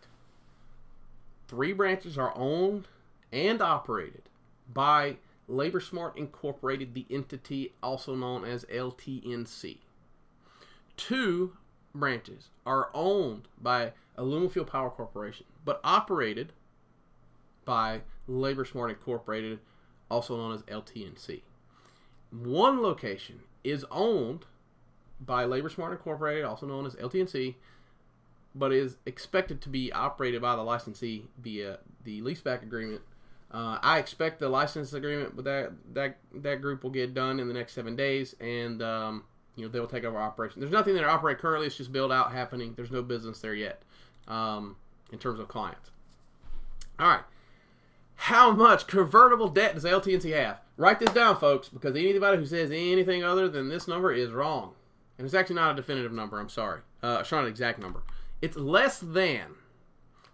3 branches are owned and operated by Labor Smart Incorporated, the entity also known as LTNC. 2 branches are owned by Alumafuel Power Corporation, but operated by Labor Smart Incorporated, also known as LTNC. 1 location is owned by Labor Smart Incorporated, also known as LTNC, but is expected to be operated by the licensee via the leaseback agreement. I expect the license agreement with that group will get done in the next 7 days, and they will take over operation. There's nothing that operate currently. It's just build out happening. There's no business there yet in terms of clients. All right. How much convertible debt does LTNC have? Write this down, folks, because anybody who says anything other than this number is wrong. And it's actually not a definitive number. I'm sorry. It's not an exact number. It's less than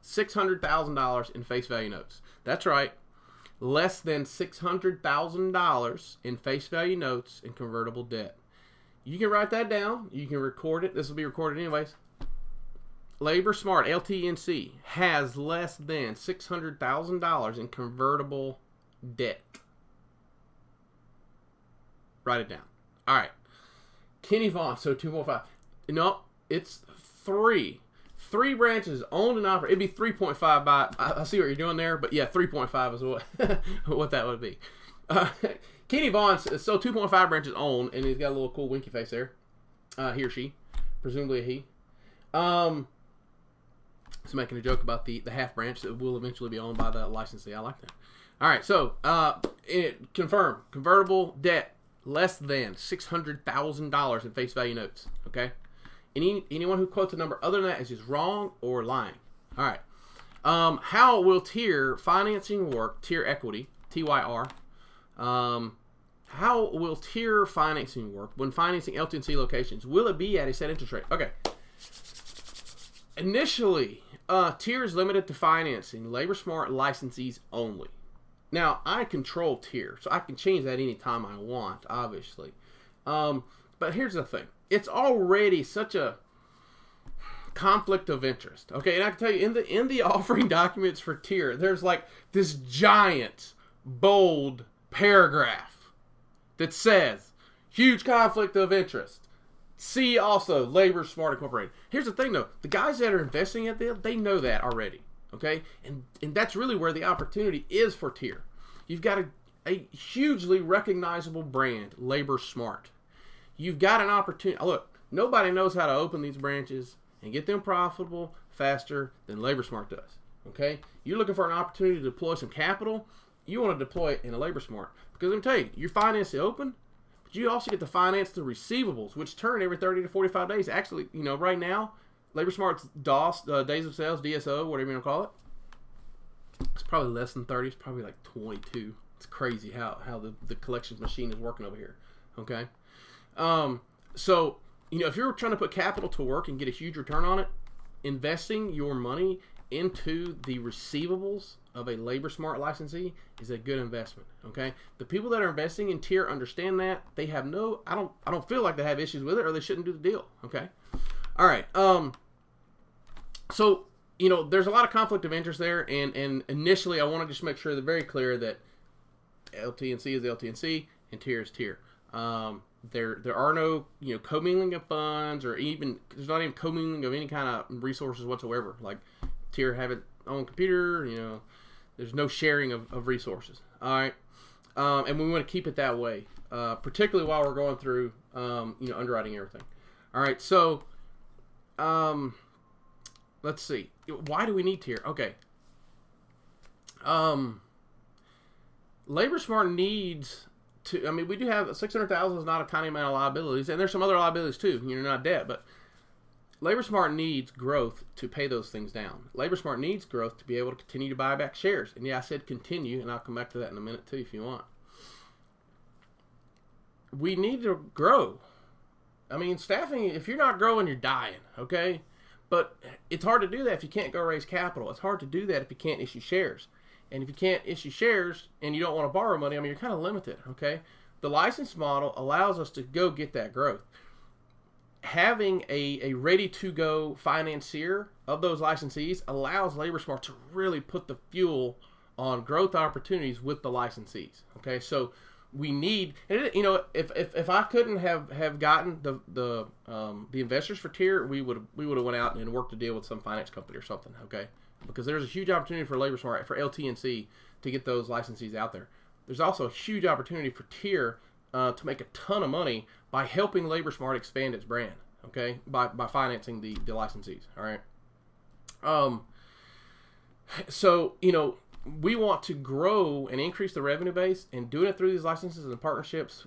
$600,000 in face value notes. That's right. Less than $600,000 in face value notes and convertible debt. You can write that down. You can record it. This will be recorded anyways. Labor Smart, LTNC, has less than $600,000 in convertible debt. Write it down. All right. Kenny Vaughn, so 2.5. No, it's 3. 3 branches owned and operated. It'd be 3.5 by, I see what you're doing there, but yeah, 3.5 is what that would be. Kenny Vaughn, so 2.5 branches owned, and he's got a little cool winky face there. He or she, presumably a he. He's making a joke about the half branch that will eventually be owned by the licensee. I like that. All right, so confirm convertible debt less than $600,000 in face value notes. Okay, anyone who quotes a number other than that is just wrong or lying. All right, how will tier financing work? Tier equity, TYR. How will tier financing work when financing LTNC locations? Will it be at a set interest rate? Okay. Initially, tier is limited to financing LaborSmart licensees only. Now, I control tier, so I can change that anytime I want, obviously. But here's the thing. It's already such a conflict of interest. Okay, and I can tell you, in the offering documents for tier, there's like this giant, bold paragraph that says, huge conflict of interest. See also LaborSmart Incorporated. Here's the thing though, the guys that are investing at them, they know that already. Okay, and that's really where the opportunity is for tier. You've got a hugely recognizable brand, LaborSmart. You've got an opportunity. Look, nobody knows how to open these branches and get them profitable faster than LaborSmart does. Okay, you're looking for an opportunity to deploy some capital. You want to deploy it in a LaborSmart because let me tell you, you finance the open, but you also get to finance the receivables, which turn every 30 to 45 days. Actually, right now, LaborSmart's DOS, days of sales, DSO, whatever you want to call it, it's probably less than 30. It's probably like 22. It's crazy how the collections machine is working over here. Okay, so if you're trying to put capital to work and get a huge return on it, investing your money into the receivables of a LaborSmart licensee is a good investment. Okay, the people that are investing in tier understand that. They have I don't feel like they have issues with it, or they shouldn't do the deal. Okay, all right. So there's a lot of conflict of interest there, and initially I want to just make sure they're very clear that LTNC is LTNC and tier is tier. There are no commingling of funds, or there's not even commingling of any kind of resources whatsoever. Like tier have its own computer, there's no sharing of resources. All right, and we want to keep it that way, particularly while we're going through underwriting everything. All right, so let's see. Why do we need tier? Okay. LaborSmart needs to. We do have $600,000 is not a tiny amount of liabilities, and there's some other liabilities too. Not debt, but LaborSmart needs growth to pay those things down. LaborSmart needs growth to be able to continue to buy back shares. And yeah, I said continue, and I'll come back to that in a minute too if you want. We need to grow. Staffing. If you're not growing, you're dying. Okay. But it's hard to do that if you can't go raise capital. It's hard to do that if you can't issue shares. And if you can't issue shares and you don't want to borrow money, you're kind of limited, okay? The license model allows us to go get that growth. Having a ready-to-go financier of those licensees allows LaborSmart to really put the fuel on growth opportunities with the licensees, okay? So we need, if I couldn't have gotten the investors for tier, we would have went out and worked a deal with some finance company or something, okay? Because there's a huge opportunity for LaborSmart, for LTNC, to get those licensees out there. There's also a huge opportunity for tier to make a ton of money by helping LaborSmart expand its brand, okay? By financing the licensees, all right? So we want to grow and increase the revenue base, and doing it through these licenses and partnerships,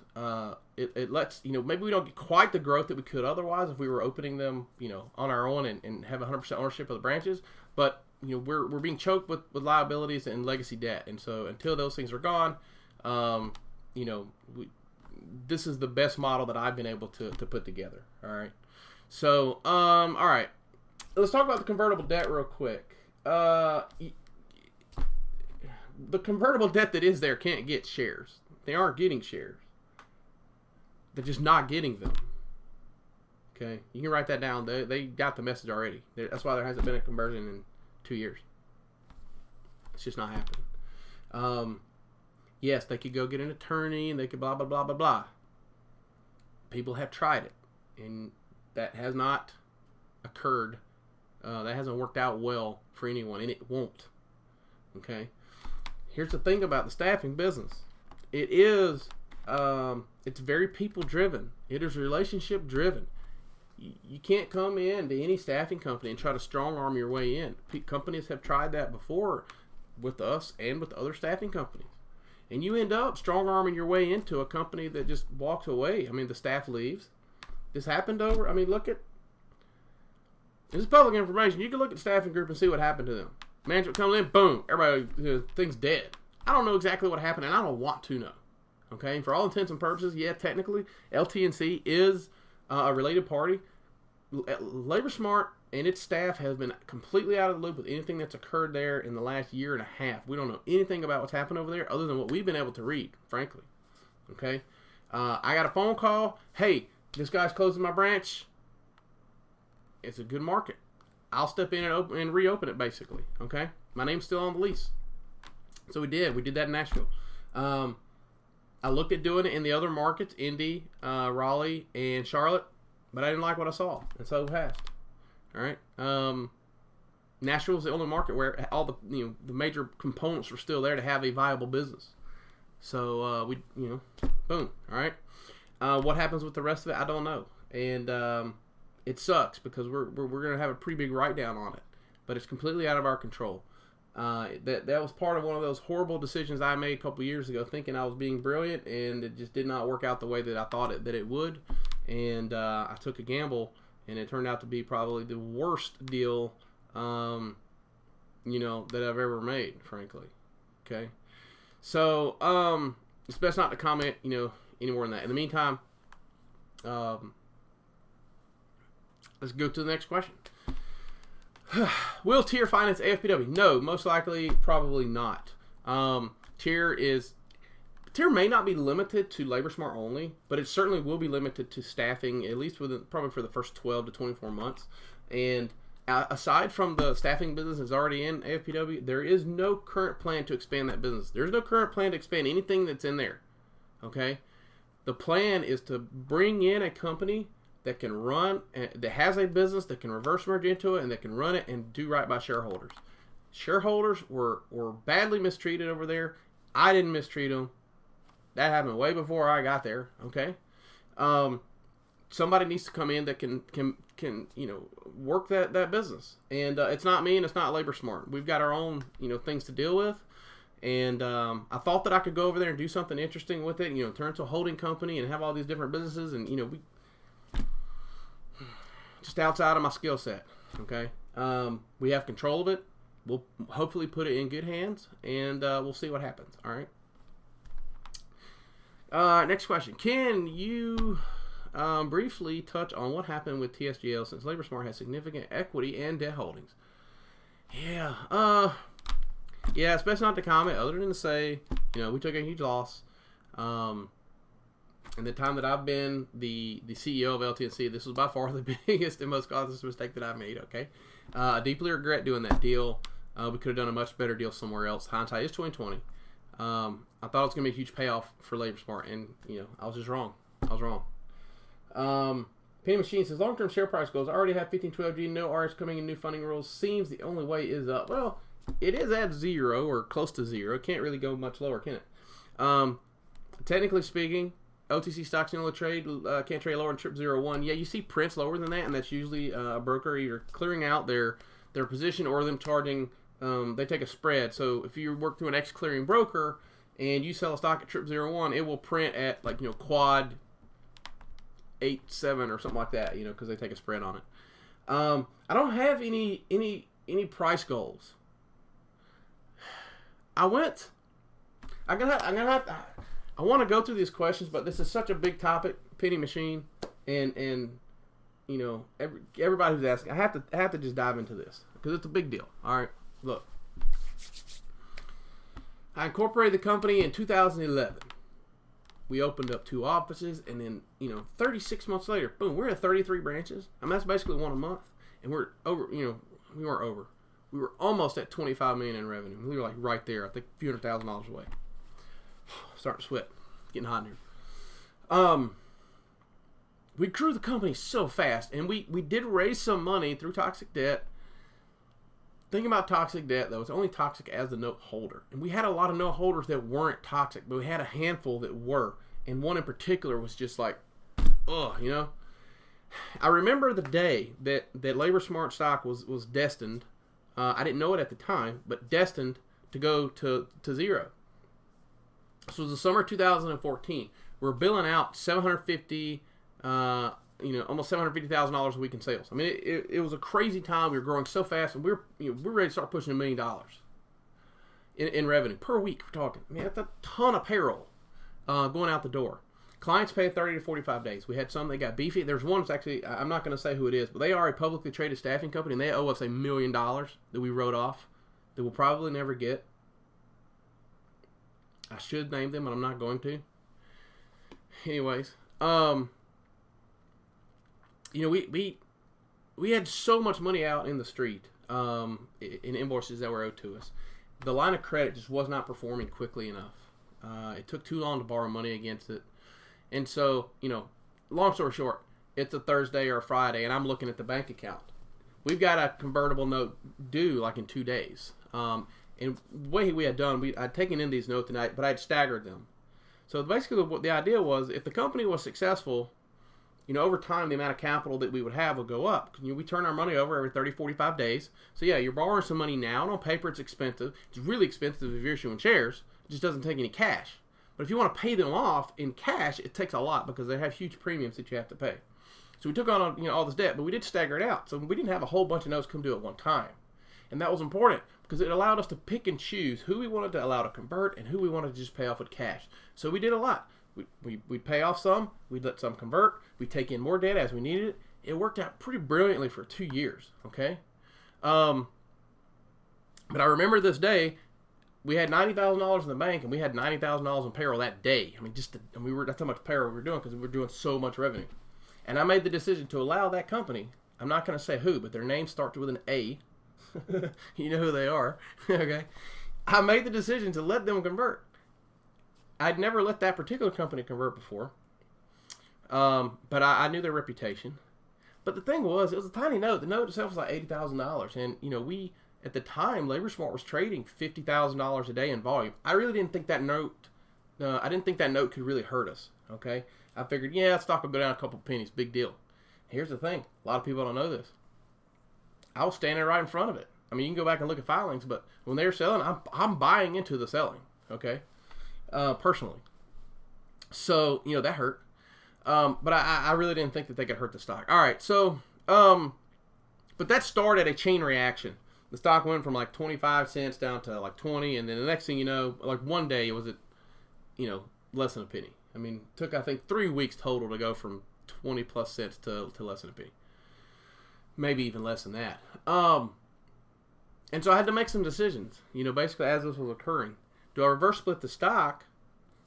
it lets, maybe we don't get quite the growth that we could otherwise if we were opening them, on our own and have 100% ownership of the branches. But, we're being choked with liabilities and legacy debt. And so until those things are gone, this is the best model that I've been able to put together. All right. So, all right, let's talk about the convertible debt real quick. The convertible debt that is there can't get shares. They aren't getting shares. They're just not getting them. Okay, you can write that down. They got the message already. That's why there hasn't been a conversion in 2 years. It's just not happening. Yes, they could go get an attorney and they could blah, blah, blah, blah, blah. People have tried it, and that has not occurred. That hasn't worked out well for anyone, and it won't. Okay? Here's the thing about the staffing business. It is, it's very people driven. It is relationship driven. You can't come in to any staffing company and try to strong arm your way in. Companies have tried that before with us and with other staffing companies. And you end up strong arming your way into a company that just walks away. I mean, the staff leaves. This happened over, I mean, look at, this is public information. You can look at the staffing group and see what happened to them. Management comes in, boom, everybody, things dead. I don't know exactly what happened, and I don't want to know. Okay, and for all intents and purposes, yeah, technically, LTNC is a related party. Labor Smart and its staff have been completely out of the loop with anything that's occurred there in the last year and a half. We don't know anything about what's happened over there other than what we've been able to read, frankly. Okay, I got a phone call. Hey, this guy's closing my branch. It's a good market. I'll step in and reopen it, basically. Okay, my name's still on the lease. So we did that in Nashville. I looked at doing it in the other markets, Indy, Raleigh, and Charlotte, but I didn't like what I saw, and so passed. All right. Nashville was the only market where all the the major components were still there to have a viable business. So we boom. All right. What happens with the rest of it, I don't know, and it sucks because we're gonna have a pretty big write down on it, but it's completely out of our control. That was part of one of those horrible decisions I made a couple years ago, thinking I was being brilliant, and it just did not work out the way that I thought that it would. And I took a gamble, and it turned out to be probably the worst deal, that I've ever made, frankly. Okay, so it's best not to comment, any more than that. In the meantime, let's go to the next question. Will Tier finance AFPW? No, most likely, probably not. Tier may not be limited to Labor Smart only, but it certainly will be limited to staffing, at least probably for the first 12 to 24 months. And aside from the staffing business that's already in AFPW, there is no current plan to expand that business. There's no current plan to expand anything that's in there. Okay? The plan is to bring in a company that can run, that has a business that can reverse merge into it, and that can run it and do right by shareholders. Shareholders were badly mistreated over there. I didn't mistreat them. That happened way before I got there. Okay, somebody needs to come in that can work that business, and it's not me and it's not Labor Smart. We've got our own things to deal with, and I thought that I could go over there and do something interesting with it. Turn into a holding company and have all these different businesses, and we. Just outside of my skill set, okay? We have control of it. We'll hopefully put it in good hands, and we'll see what happens, all right? Next question. Can you briefly touch on what happened with TSGL since Labor Smart has significant equity and debt holdings? Yeah, it's best not to comment other than to say, we took a huge loss. In the time that I've been the CEO of LTNC, this was by far the biggest and most costly mistake that I've made, okay? I deeply regret doing that deal. We could have done a much better deal somewhere else. Hindsight is 2020. I thought it was going to be a huge payoff for Labor Smart, and, I was just wrong. Penny Machine says, long-term share price goals. I already have 1512G, no RS coming in, new funding rules. Seems the only way is up. Well, it is at 0 or close to 0. It can't really go much lower, can it? Technically speaking, OTC stocks in trade can't trade lower than TRIP 01. Yeah, you see prints lower than that, and that's usually a broker either clearing out their position or them charging. They take a spread. So if you work through an ex-clearing broker and you sell a stock at TRIP 01, it will print at quad 87 or something like that. Because they take a spread on it. I don't have any price goals. I want to go through these questions, but this is such a big topic, Penny Machine, and everybody who's asking, I have to just dive into this because it's a big deal. All right, look, I incorporated the company in 2011. We opened up 2 offices, and then 36 months later, boom, we're at 33 branches. I mean, that's basically 1 a month, and we're over. We weren't over. We were almost at $25 million in revenue. We were right there. I think a few $100,000 away. Starting to sweat. Getting hot in here. we grew the company so fast, and we did raise some money through toxic debt. Thing about toxic debt, though, it's only toxic as the note holder. And we had a lot of note holders that weren't toxic, but we had a handful that were. And one in particular was just like, ugh, you know. I remember the day that Labor Smart stock was destined. I didn't know it at the time, but destined to go to zero. This was the summer of 2014. We're billing out $750, almost $750,000 a week in sales. I mean, it was a crazy time. We were growing so fast, and we were ready to start pushing $1 million in revenue per week. We're talking. I mean, that's a ton of payroll going out the door. Clients pay 30 to 45 days. We had some that got beefy. There's one that's actually, I'm not going to say who it is, but they are a publicly traded staffing company, and they owe us $1 million that we wrote off that we'll probably never get. I should name them, but I'm not going to. Anyways, we had so much money out in the street in invoices that were owed to us. The line of credit just was not performing quickly enough. It took too long to borrow money against it. And so, long story short, it's a Thursday or a Friday, and I'm looking at the bank account. We've got a convertible note due like in 2 days. And the way we had done, I'd taken in these notes tonight, but I'd staggered them. So basically what the idea was, if the company was successful, over time the amount of capital that we would have would go up. We turn our money over every 30, 45 days. So yeah, you're borrowing some money now, and on paper it's expensive. It's really expensive if you're issuing shares. It just doesn't take any cash. But if you want to pay them off in cash, it takes a lot because they have huge premiums that you have to pay. So we took on all this debt, but we did stagger it out. So we didn't have a whole bunch of notes come due at one time. And that was important because it allowed us to pick and choose who we wanted to allow to convert and who we wanted to just pay off with cash. So we did a lot. We'd pay off some, we'd let some convert, we'd take in more debt as we needed it. It worked out pretty brilliantly for 2 years, okay? But I remember this day, we had $90,000 in the bank, and we had $90,000 in payroll that day. I mean, that's how much payroll we were doing because we were doing so much revenue. And I made the decision to allow that company, I'm not going to say who, but their name starts with an A. You know who they are, okay? I made the decision to let them convert. I'd never let that particular company convert before, but I knew their reputation. But the thing was, it was a tiny note. The note itself was like $80,000, and we at the time, LaborSmart was trading $50,000 a day in volume. I really didn't think that note. I didn't think that note could really hurt us. Okay, I figured, yeah, stock will go down a couple pennies, big deal. Here's the thing: a lot of people don't know this. I was standing right in front of it. I mean, you can go back and look at filings, but when they were selling, I'm buying into the selling. Okay. Personally. So, that hurt. But I really didn't think that they could hurt the stock. All right. So, but that started a chain reaction. The stock went from like 25 cents down to like 20. And then the next thing you know, like one day it was at, less than a penny. I mean, it took, I think 3 weeks total to go from 20 plus cents to less than a penny. Maybe even less than that. And so I had to make some decisions, basically as this was occurring. Do I reverse split the stock?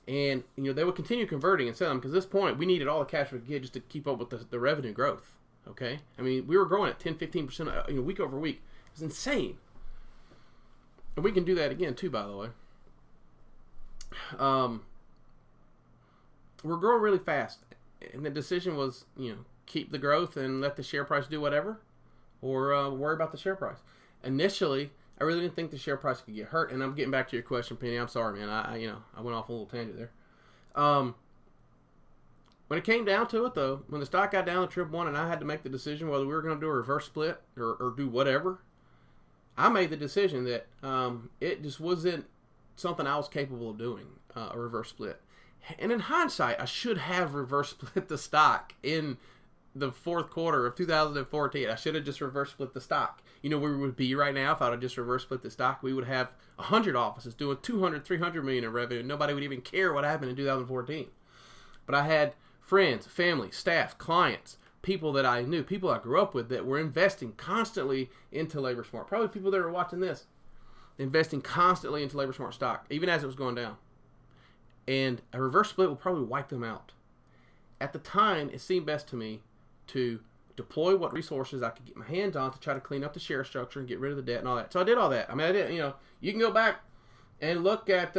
And, they would continue converting and selling because at this point we needed all the cash we could get just to keep up with the revenue growth. Okay? I mean, we were growing at 10, 15% week over week. It was insane. And we can do that again too, by the way. We're growing really fast. And the decision was, keep the growth and let the share price do whatever or worry about the share price. Initially, I really didn't think the share price could get hurt, and I'm getting back to your question, Penny. I'm sorry, man. I went off a little tangent there. When it came down to it, though, when the stock got down to 111 and I had to make the decision whether we were going to do a reverse split or do whatever, I made the decision that it just wasn't something I was capable of doing, a reverse split. And in hindsight, I should have reverse split the stock in the fourth quarter of 2014. I should have just reverse split the stock. Where we would be right now if I would have just reverse split the stock. We would have 100 offices doing 200, 300 million in revenue. Nobody would even care what happened in 2014. But I had friends, family, staff, clients, people that I knew, people I grew up with that were investing constantly into LaborSmart. Probably people that are watching this, investing constantly into LaborSmart stock, even as it was going down. And a reverse split will probably wipe them out. At the time, it seemed best to me to deploy what resources I could get my hands on to try to clean up the share structure and get rid of the debt and all that. So I did all that. I mean, I did, you can go back and look at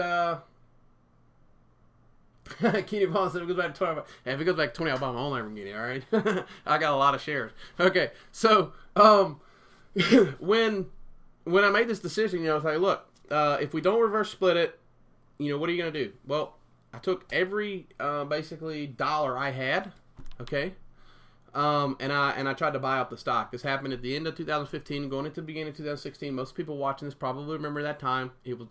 Kenny Vaughn said if it goes back to 20. If it goes back to 20, I'll buy my own Lamborghini. All right, I got a lot of shares. Okay, so when I made this decision, I was like, look, if we don't reverse split it, what are you gonna do? Well, I took every basically dollar I had, okay, and I tried to buy up the stock. This happened at the end of 2015, going into the beginning of 2016. Most people watching this probably remember that time. It was,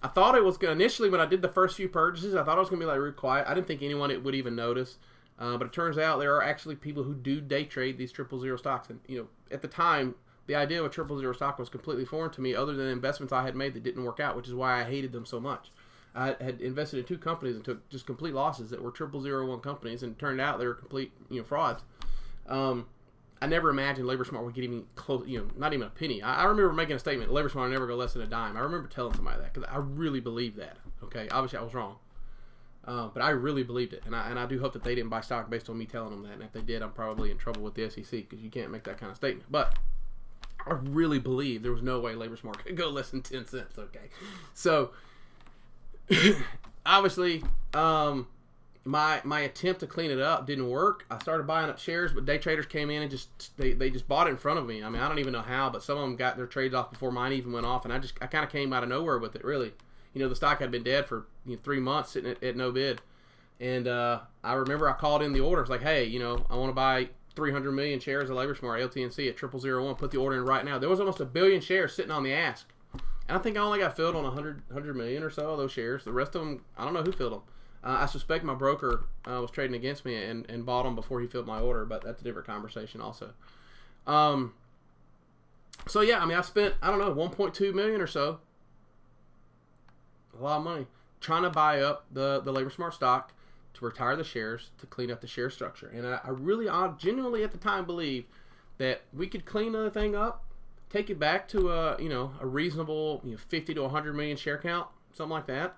I thought it was going to, initially when I did the first few purchases, I thought it was going to be like real quiet. I didn't think anyone would even notice. But it turns out there are actually people who do day trade these 000 stocks. And, at the time, the idea of a 000 stock was completely foreign to me, other than investments I had made that didn't work out, which is why I hated them so much. I had invested in 2 companies and took just complete losses that were 0001 companies, and it turned out they were complete, frauds. I never imagined LaborSmart would get even close, not even a penny. I remember making a statement, LaborSmart would never go less than a dime. I remember telling somebody that because I really believed that. Okay, obviously I was wrong, but I really believed it, and I do hope that they didn't buy stock based on me telling them that. And if they did, I'm probably in trouble with the SEC because you can't make that kind of statement. But I really believe there was no way LaborSmart could go less than 10 cents. Okay, so obviously, my attempt to clean it up didn't work. I started buying up shares, but day traders came in and they just bought it in front of me. I mean, I don't even know how, but some of them got their trades off before mine even went off, and I kind of came out of nowhere with it. Really, the stock had been dead for 3 months, sitting at no bid, and I remember I called in the order. It's like, hey, I want to buy 300 million shares of LaborSmart LTNC at 0001. Put the order in right now. There was almost 1 billion shares sitting on the ask, and I think I only got filled on 100 million or so of those shares. The rest of them, I don't know who filled them. I suspect my broker was trading against me and bought them before he filled my order, but that's a different conversation also. So yeah, I mean, I spent, I don't know, 1.2 million or so, a lot of money, trying to buy up the LaborSmart stock to retire the shares, to clean up the share structure. And I genuinely at the time believed that we could clean the thing up, take it back to a reasonable 50 to 100 million share count, something like that.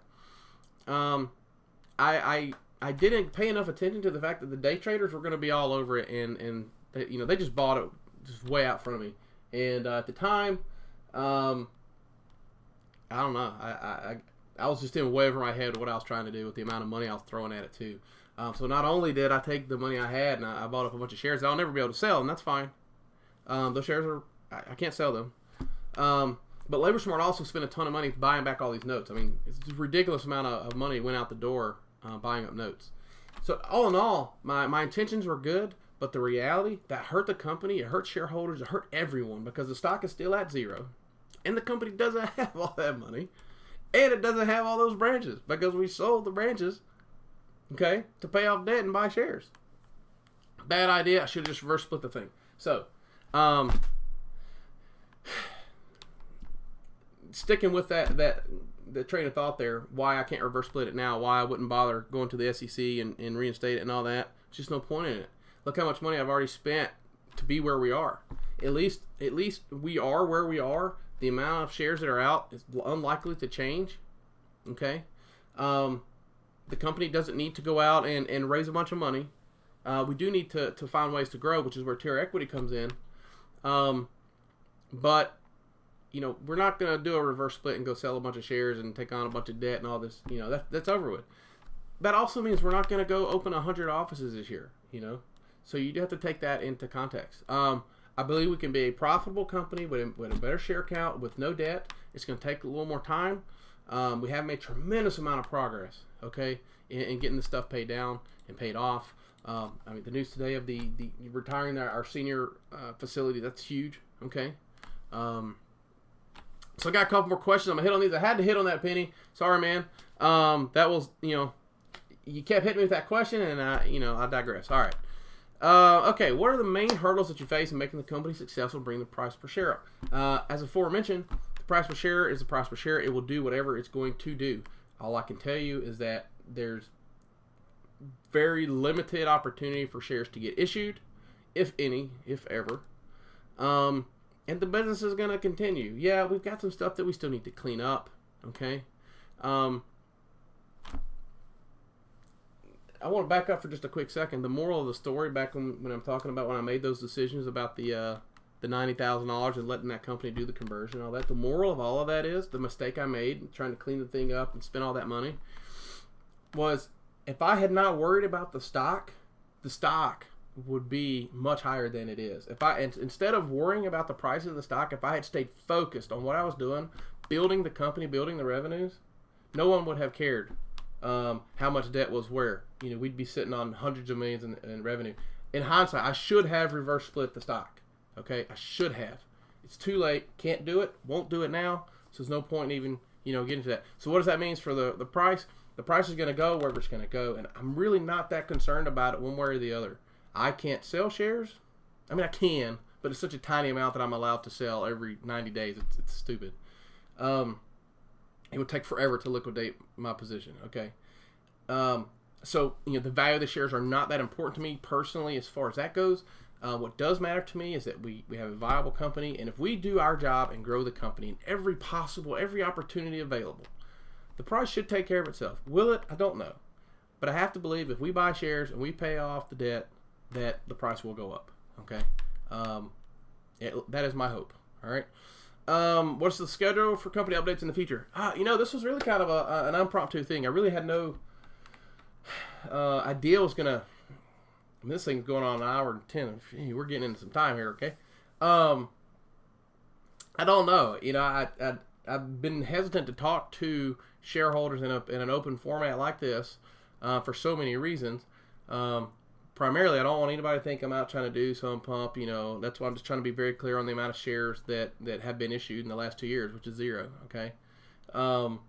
I didn't pay enough attention to the fact that the day traders were going to be all over it, and they just bought it just way out front of me. And at the time, I don't know, I was just in way over my head what I was trying to do with the amount of money I was throwing at it too. So not only did I take the money I had and I bought up a bunch of shares that I'll never be able to sell, and that's fine. Those shares I can't sell them. But LaborSmart also spent a ton of money buying back all these notes. I mean, it's a ridiculous amount of money went out the door buying up notes. So all in all, my intentions were good, but the reality, that hurt the company, it hurt shareholders, it hurt everyone because the stock is still at zero. And the company doesn't have all that money. And it doesn't have all those branches because we sold the branches, okay, to pay off debt and buy shares. Bad idea. I should have just reverse split the thing. So, sticking with the train of thought there, why I can't reverse split it now, why I wouldn't bother going to the SEC and reinstate it and all that. There's just no point in it. Look how much money I've already spent to be where we are. At least we are where we are. The amount of shares that are out is unlikely to change. Okay, the company doesn't need to go out and raise a bunch of money. We do need to find ways to grow, which is where Terra Equity comes in. But we're not going to do a reverse split and go sell a bunch of shares and take on a bunch of debt and all this. That's over with. That also means we're not going to go open 100 offices this year. So you have to take that into context. I believe we can be a profitable company with a better share count, with no debt. It's going to take a little more time. We have made tremendous amount of progress, okay, in getting the stuff paid down and paid off. I mean, the news today of the retiring our senior facility, that's huge, okay. So I got a couple more questions. I'm going to hit on these. I had to hit on that, Penny. Sorry, man. That was, you kept hitting me with that question, and I digress. All right. Okay, what are the main hurdles that you face in making the company successful, bring the price per share up? As aforementioned, the price per share is the price per share. It will do whatever it's going to do. All I can tell you is that there's very limited opportunity for shares to get issued, if any, if ever. And the business is going to continue. Yeah, we've got some stuff that we still need to clean up, okay? I want to back up for just a quick second. The moral of the story, back when I'm talking about when I made those decisions about the $90,000 and letting that company do the conversion and all that, the moral of all of that is the mistake I made trying to clean the thing up and spend all that money. was if I had not worried about the stock would be much higher than it is. If I instead of worrying about the price of the stock, if I had stayed focused on what I was doing, building the company, building the revenues, no one would have cared how much debt was where. We'd be sitting on hundreds of millions in revenue. In hindsight, I should have reverse split the stock. Okay, I should have. It's too late. Can't do it. Won't do it now. So there's no point in even getting to that. So what does that mean for the price? The price is going to go wherever it's going to go, and I'm really not that concerned about it one way or the other. I can't sell shares. I mean, I can, but it's such a tiny amount that I'm allowed to sell every 90 days. It's stupid. It would take forever to liquidate my position. Okay. So the value of the shares are not that important to me personally as far as that goes. What does matter to me is that we have a viable company, and if we do our job and grow the company in every opportunity available, the price should take care of itself. Will it? I don't know. But I have to believe if we buy shares and we pay off the debt, that the price will go up. Okay? That is my hope. All right? What's the schedule for company updates in the future? This was really kind of an impromptu thing. I really had no idea it was going to... this thing's going on an hour and 10. We're getting into some time here, okay? I don't know. I've been hesitant to talk to shareholders in an open format like this for so many reasons. Primarily, I don't want anybody to think I'm out trying to do some pump. That's why I'm just trying to be very clear on the amount of shares that have been issued in the last 2 years, which is 0. Okay, and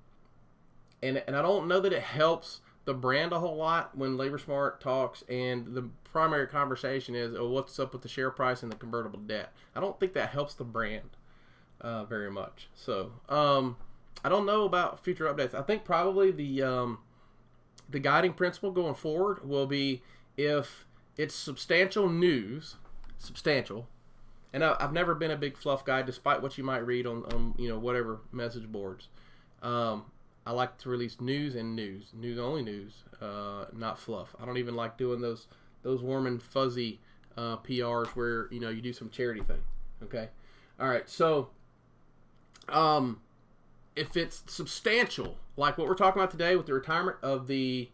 I don't know that it helps the brand a whole lot when LaborSmart talks, and the primary conversation is, what's up with the share price and the convertible debt? I don't think that helps the brand very much. So I don't know about future updates. I think probably the guiding principle going forward will be if it's substantial news, and I've never been a big fluff guy, despite what you might read on whatever message boards. I like to release news only news, not fluff. I don't even like doing those warm and fuzzy PRs where you do some charity thing. Okay, all right. So, if it's substantial, like what we're talking about today with the retirement of the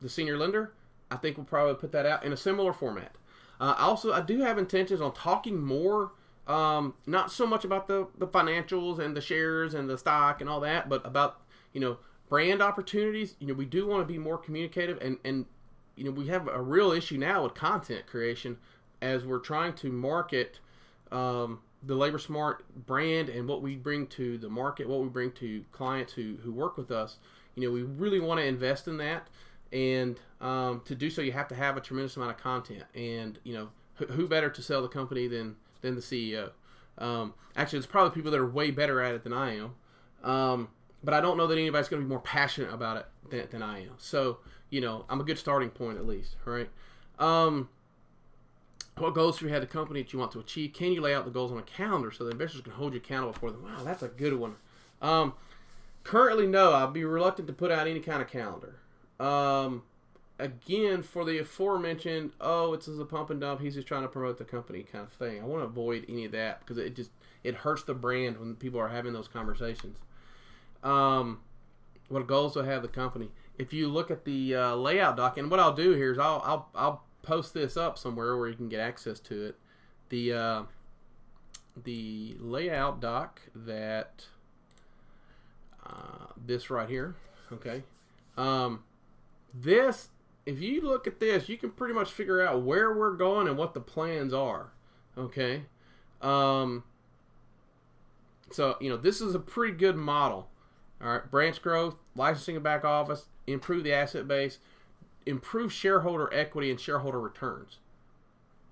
senior lender, I think we'll probably put that out in a similar format. Also, I do have intentions on talking more. Not so much about the financials and the shares and the stock and all that, but about, brand opportunities. We do want to be more communicative, and we have a real issue now with content creation as we're trying to market the LaborSmart brand and what we bring to the market, what we bring to clients who work with us. We really want to invest in that, and to do so, you have to have a tremendous amount of content, and who better to sell the company than the CEO. Actually, it's probably people that are way better at it than I am. But I don't know that anybody's going to be more passionate about it than I am. So, I'm a good starting point at least, right? What goals do you have the company that you want to achieve? Can you lay out the goals on a calendar so the investors can hold you accountable for them? Wow, that's a good one. Currently, no. I'd be reluctant to put out any kind of calendar. Again, for the aforementioned, it's a pump and dump, he's just trying to promote the company kind of thing. I want to avoid any of that because it hurts the brand when people are having those conversations. What goals do I have the company? If you look at the layout doc, and what I'll do here is I'll post this up somewhere where you can get access to it. The layout doc that this right here, okay. This, if you look at this, you can pretty much figure out where we're going and what the plans are. Okay. So, this is a pretty good model. All right. Branch growth, licensing a back office, improve the asset base, improve shareholder equity and shareholder returns.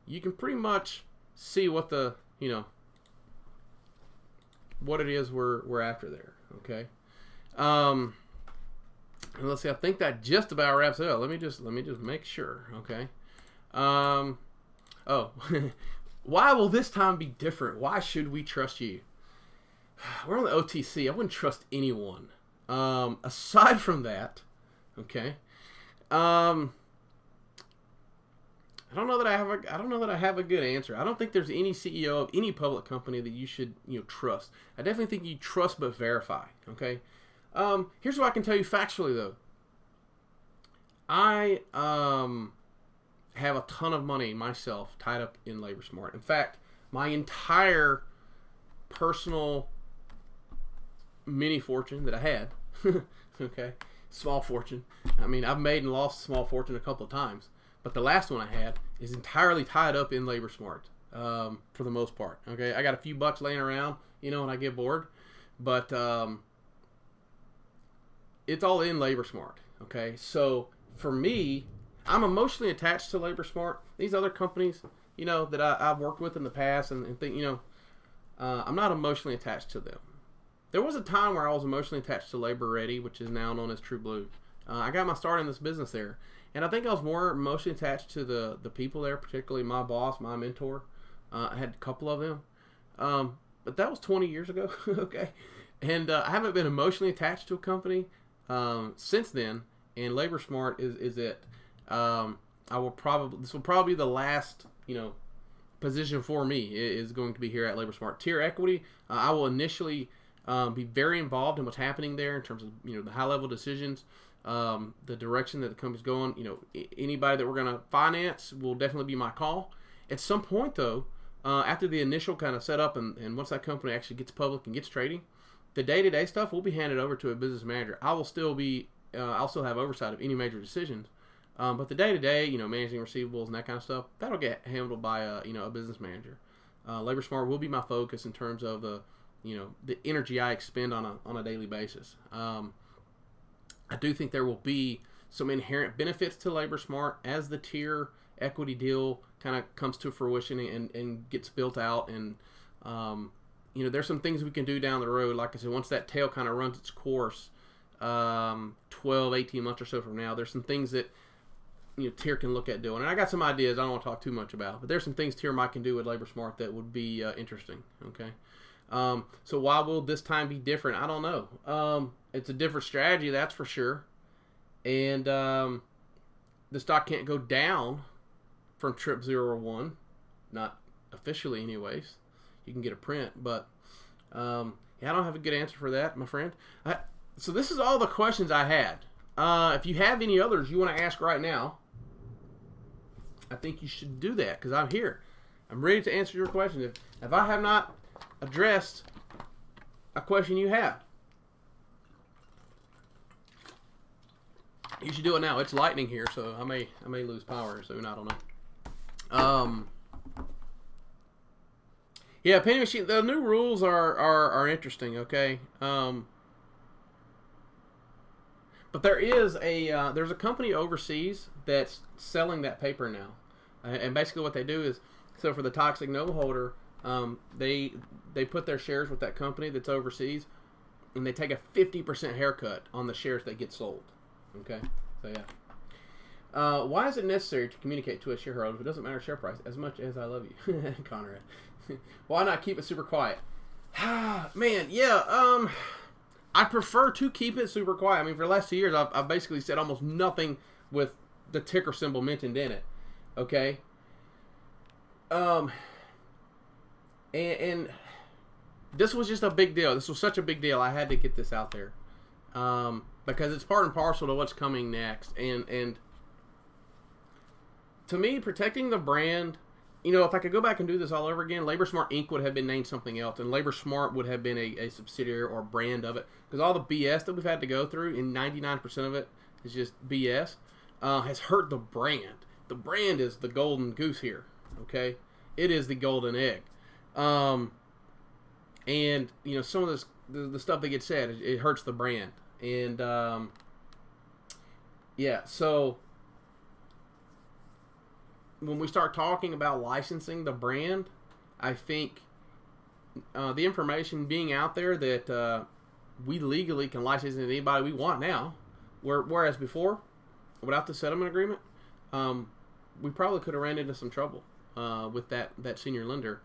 You can pretty much see what what it is we're after there. Okay. And let's see. I think that just about wraps it up. Let me just make sure. Okay. Why will this time be different? Why should we trust you? We're on the OTC. I wouldn't trust anyone. Aside from that, okay. I don't know that I have a good answer. I don't think there's any CEO of any public company that you should trust. I definitely think you trust but verify. Okay. Here's what I can tell you factually, though. I have a ton of money myself tied up in LaborSmart. In fact, my entire personal mini fortune that I had, okay, small fortune. I mean, I've made and lost a small fortune a couple of times, but the last one I had is entirely tied up in LaborSmart for the most part. Okay, I got a few bucks laying around, when I get bored, but it's all in LaborSmart. Okay, so for me, I'm emotionally attached to LaborSmart. These other companies, that I've worked with in the past and think, I'm not emotionally attached to them. There was a time where I was emotionally attached to Labor Ready, which is now known as True Blue. I got my start in this business there, and I think I was more emotionally attached to the people there, particularly my boss, my mentor. I had a couple of them, but that was 20 years ago. Okay, and I haven't been emotionally attached to a company since then. And LaborSmart is it. This will probably be the last position for me is going to be here at LaborSmart. Tier Equity, I will initially be very involved in what's happening there in terms of the high level decisions, the direction that the company's going. Anybody that we're going to finance will definitely be my call. At some point though, after the initial kind of setup and once that company actually gets public and gets trading, the day-to-day stuff will be handed over to a business manager. I'll still have oversight of any major decisions. But the day-to-day, managing receivables and that kind of stuff, that'll get handled by a business manager. LaborSmart will be my focus in terms of the energy I expend on a daily basis. I do think there will be some inherent benefits to LaborSmart as the Tier Equity deal kind of comes to fruition and gets built out. And there's some things we can do down the road. Like I said, once that tail kind of runs its course, 12, 18 months or so from now, there's some things that Tier can look at doing. And I got some ideas I don't want to talk too much about, but there's some things Tier might can do with LaborSmart that would be interesting. Okay. So why will this time be different? I don't know. It's a different strategy, that's for sure. And the stock can't go down from trip 0 or 1, not officially anyways. You can get a print, but I don't have a good answer for that, my friend. So this is all the questions I had. If you have any others you want to ask right now, I think you should do that because I'm here. I'm ready to answer your questions. If I have not addressed a question you have, you should do it now. It's lightning here, so I may lose power soon. I don't know. Yeah, penny machine. The new rules are interesting. Okay. But there's a company overseas that's selling that paper now, and basically what they do is, so for the toxic note holder, they put their shares with that company that's overseas, and they take a 50% haircut on the shares that get sold. Okay, so yeah. Why is it necessary to communicate to a shareholder if it doesn't matter share price as much as I love you, Conrad? Why not keep it super quiet? Man, yeah. I prefer to keep it super quiet. I mean, for the last 2 years, I've basically said almost nothing with the ticker symbol mentioned in it. Okay. And this was just a big deal. This was such a big deal. I had to get this out there because it's part and parcel to what's coming next. And to me, protecting the brand. If I could go back and do this all over again, LaborSmart Inc. would have been named something else, and LaborSmart would have been a subsidiary or brand of it. Because all the BS that we've had to go through, and 99% of it is just BS, has hurt the brand. The brand is the golden goose here, okay? It is the golden egg. And, some of this, the stuff that gets said, it hurts the brand. And, yeah, so when we start talking about licensing the brand, I think the information being out there that we legally can license it to anybody we want now, whereas before, without the settlement agreement, we probably could have ran into some trouble with that senior lender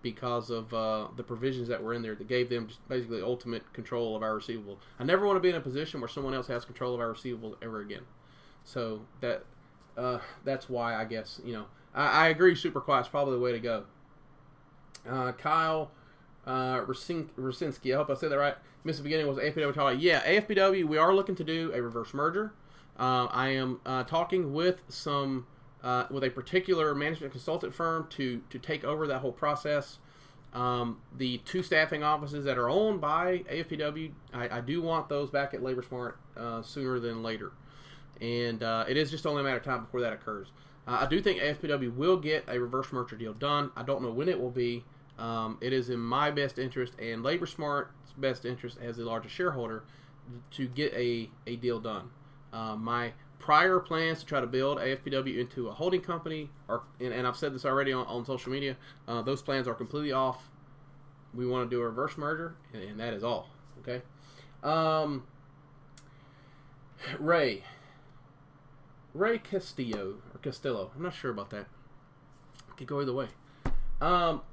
because of the provisions that were in there that gave them just basically ultimate control of our receivable. I never want to be in a position where someone else has control of our receivable ever again. So that's why I guess, I agree super quiet is probably the way to go. Kyle, Rasinski. I hope I said that right. Missed the beginning. Was AFPW talking? Yeah, AFPW. We are looking to do a reverse merger. I am talking with with a particular management consultant firm to take over that whole process. The 2 staffing offices that are owned by AFPW, I do want those back at LaborSmart sooner than later. And it is just only a matter of time before that occurs. I do think AFPW will get a reverse merger deal done. I don't know when it will be. It is in my best interest and LaborSmart's best interest as the largest shareholder to get a deal done. My prior plans to try to build AFPW into a holding company, and I've said this already on social media, those plans are completely off. We want to do a reverse merger, and that is all. Okay. Ray Castillo. I'm not sure about that. Could go either way.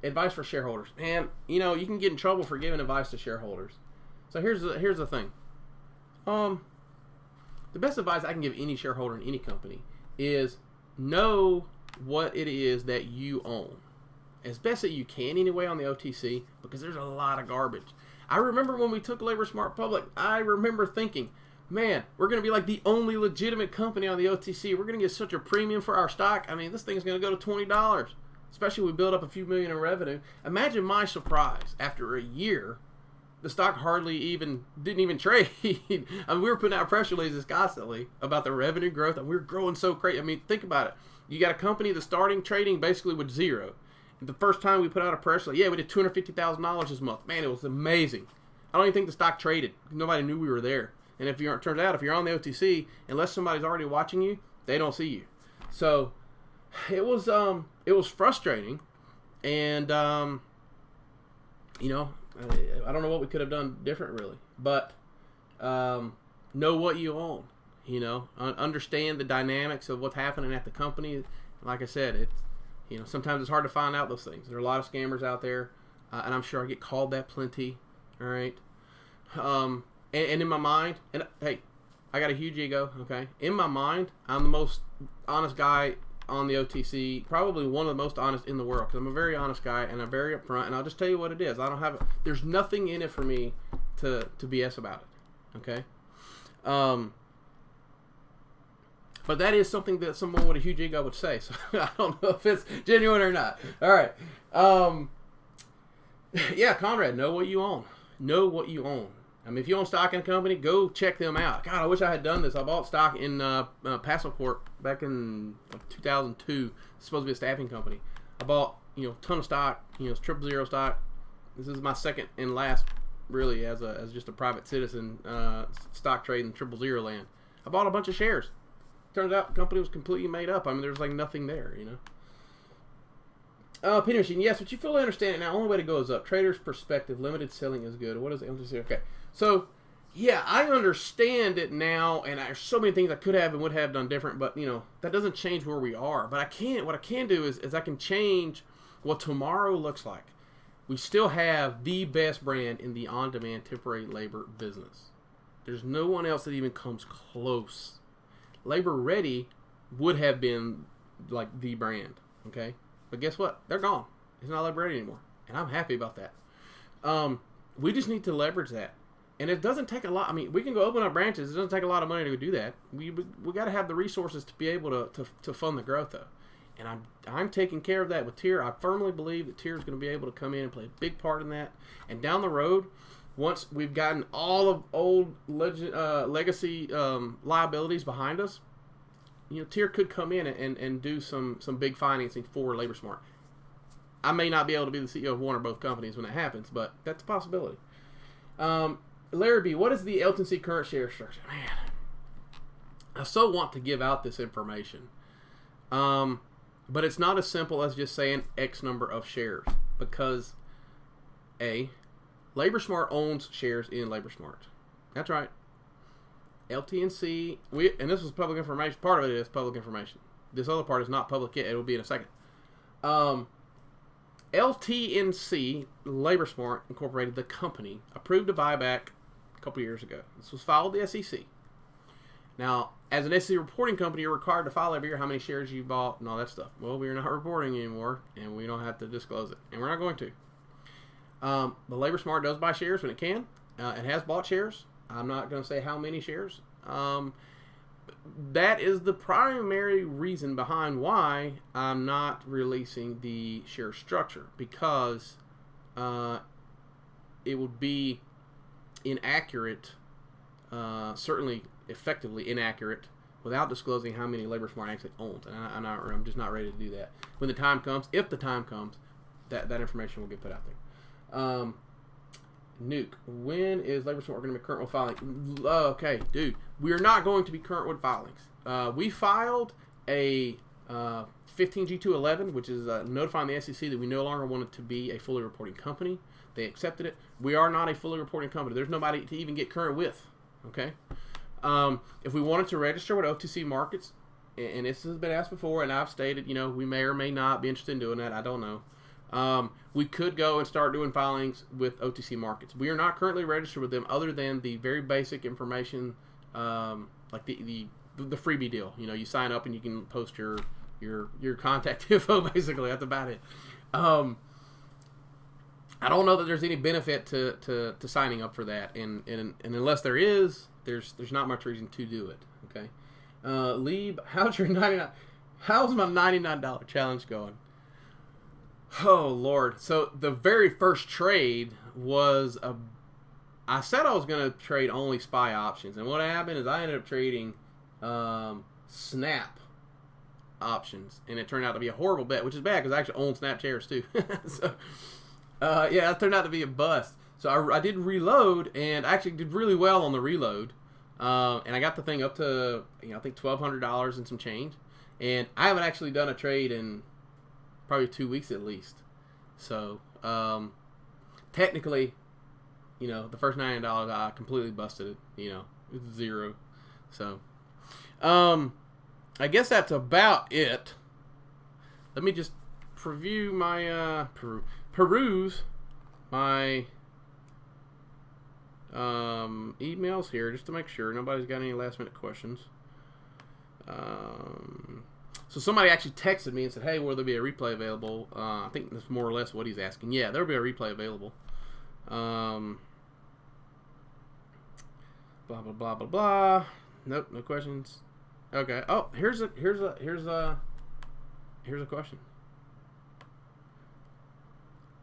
Advice for shareholders. Man, you can get in trouble for giving advice to shareholders. So here's the thing. The best advice I can give any shareholder in any company is know what it is that you own. As best that you can anyway on the OTC, because there's a lot of garbage. I remember when we took LaborSmart public, I remember thinking, man, we're going to be like the only legitimate company on the OTC. We're going to get such a premium for our stock. I mean, this thing's going to go to $20, especially if we build up a few million in revenue. Imagine my surprise after a year, the stock didn't even trade. I mean, we were putting out press releases constantly about the revenue growth, and we were growing so crazy. I mean, think about it. You got a company that's starting trading basically with zero. The first time we put out a press release, we did $250,000 this month. Man, it was amazing. I don't even think the stock traded. Nobody knew we were there. And it turns out if you're on the OTC, unless somebody's already watching you, they don't see you. So it was frustrating, and I don't know what we could have done different really. But know what you own. Understand the dynamics of what's happening at the company. Like I said, sometimes it's hard to find out those things. There are a lot of scammers out there, and I'm sure I get called that plenty. All right. And in my mind, and hey, I got a huge ego, okay? In my mind, I'm the most honest guy on the OTC, probably one of the most honest in the world, because I'm a very honest guy, and I'm very upfront, and I'll just tell you what it is. There's nothing in it for me to BS about it, okay? But that is something that someone with a huge ego would say, so I don't know if it's genuine or not. All right. Yeah, Conrad, know what you own. Know what you own. I mean, if you own stock in a company, go check them out. God, I wish I had done this. I bought stock in Paso Corp back in 2002. It's supposed to be a staffing company. I bought, a ton of stock. It's 000 stock. This is my second and last, really, as just a private citizen, stock trade in 000 land. I bought a bunch of shares. Turns out the company was completely made up. I mean, there's like nothing there, Peter Machine, yes, but you fully understand it now. Only way to go is up. Trader's perspective, limited selling is good. What is it? Okay. So, yeah, I understand it now, and there's so many things I could have and would have done different, but, that doesn't change where we are. But what I can do is I can change what tomorrow looks like. We still have the best brand in the on-demand temporary labor business. There's no one else that even comes close. Labor Ready would have been, like, the brand, okay? But guess what? They're gone. It's not Labor Ready anymore. And I'm happy about that. We just need to leverage that. And it doesn't take a lot. I mean, we can go open up branches. It doesn't take a lot of money to do that. We got to have the resources to be able to fund the growth, though. And I'm taking care of that with Tier. I firmly believe that Tier is going to be able to come in and play a big part in that. And down the road, once we've gotten all of old legacy liabilities behind us, Tier could come in and do some big financing for LaborSmart. I may not be able to be the CEO of one or both companies when that happens, but that's a possibility. Larry B., what is the LTC current share structure? Man, I so want to give out this information. But it's not as simple as just saying X number of shares, because LaborSmart owns shares in LaborSmart. That's right. LTNC, and this was public information. Part of it is public information. This other part is not public yet. It will be in a second. LTNC, LaborSmart Incorporated, the company, approved a buyback a couple years ago. This was filed with the SEC. Now, as an SEC reporting company, you're required to file every year how many shares you bought and all that stuff. Well, we're not reporting anymore, and we don't have to disclose it, and we're not going to. The Labor Smart does buy shares when it can. It has bought shares. I'm not going to say how many shares. That is the primary reason behind why I'm not releasing the share structure, because it would be inaccurate, certainly effectively inaccurate, without disclosing how many Labor Smart actually owns. And I'm just not ready to do that. When the time comes, if the time comes, that information will get put out there. Nuke, when is Labor Smart going to be current with filing? Okay, dude, we are not going to be current with filings. We filed a 15G211, which is notifying the SEC that we no longer wanted to be a fully reporting company. They accepted it. We are not a fully reporting company. There's nobody to even get current with. Okay. If we wanted to register with OTC Markets, and this has been asked before, and I've stated, we may or may not be interested in doing that. I don't know. We could go and start doing filings with OTC Markets. We are not currently registered with them, other than the very basic information, like the freebie deal. You sign up and you can post your contact info. Basically, that's about it. I don't know that there's any benefit to signing up for that, and unless there is, there's not much reason to do it. Okay, Lieb, how's my $99 challenge going? Oh Lord! So the very first trade was I said I was going to trade only SPY options, and what happened is I ended up trading Snap options, and it turned out to be a horrible bet, which is bad because I actually own Snap shares too. So yeah, it turned out to be a bust. So I did reload, and I actually did really well on the reload, and I got the thing up to I think $1,200 and some change, and I haven't actually done a trade in probably 2 weeks at least. So technically, the first $90 I completely busted it. It's zero. So I guess that's about it. Let me just preview my peruse my emails here just to make sure nobody's got any last minute questions. So somebody actually texted me and said, hey, will there be a replay available? I think that's more or less what he's asking. Yeah, there'll be a replay available. Blah, blah, blah, blah, blah. Nope, no questions. Okay. Oh, here's a question.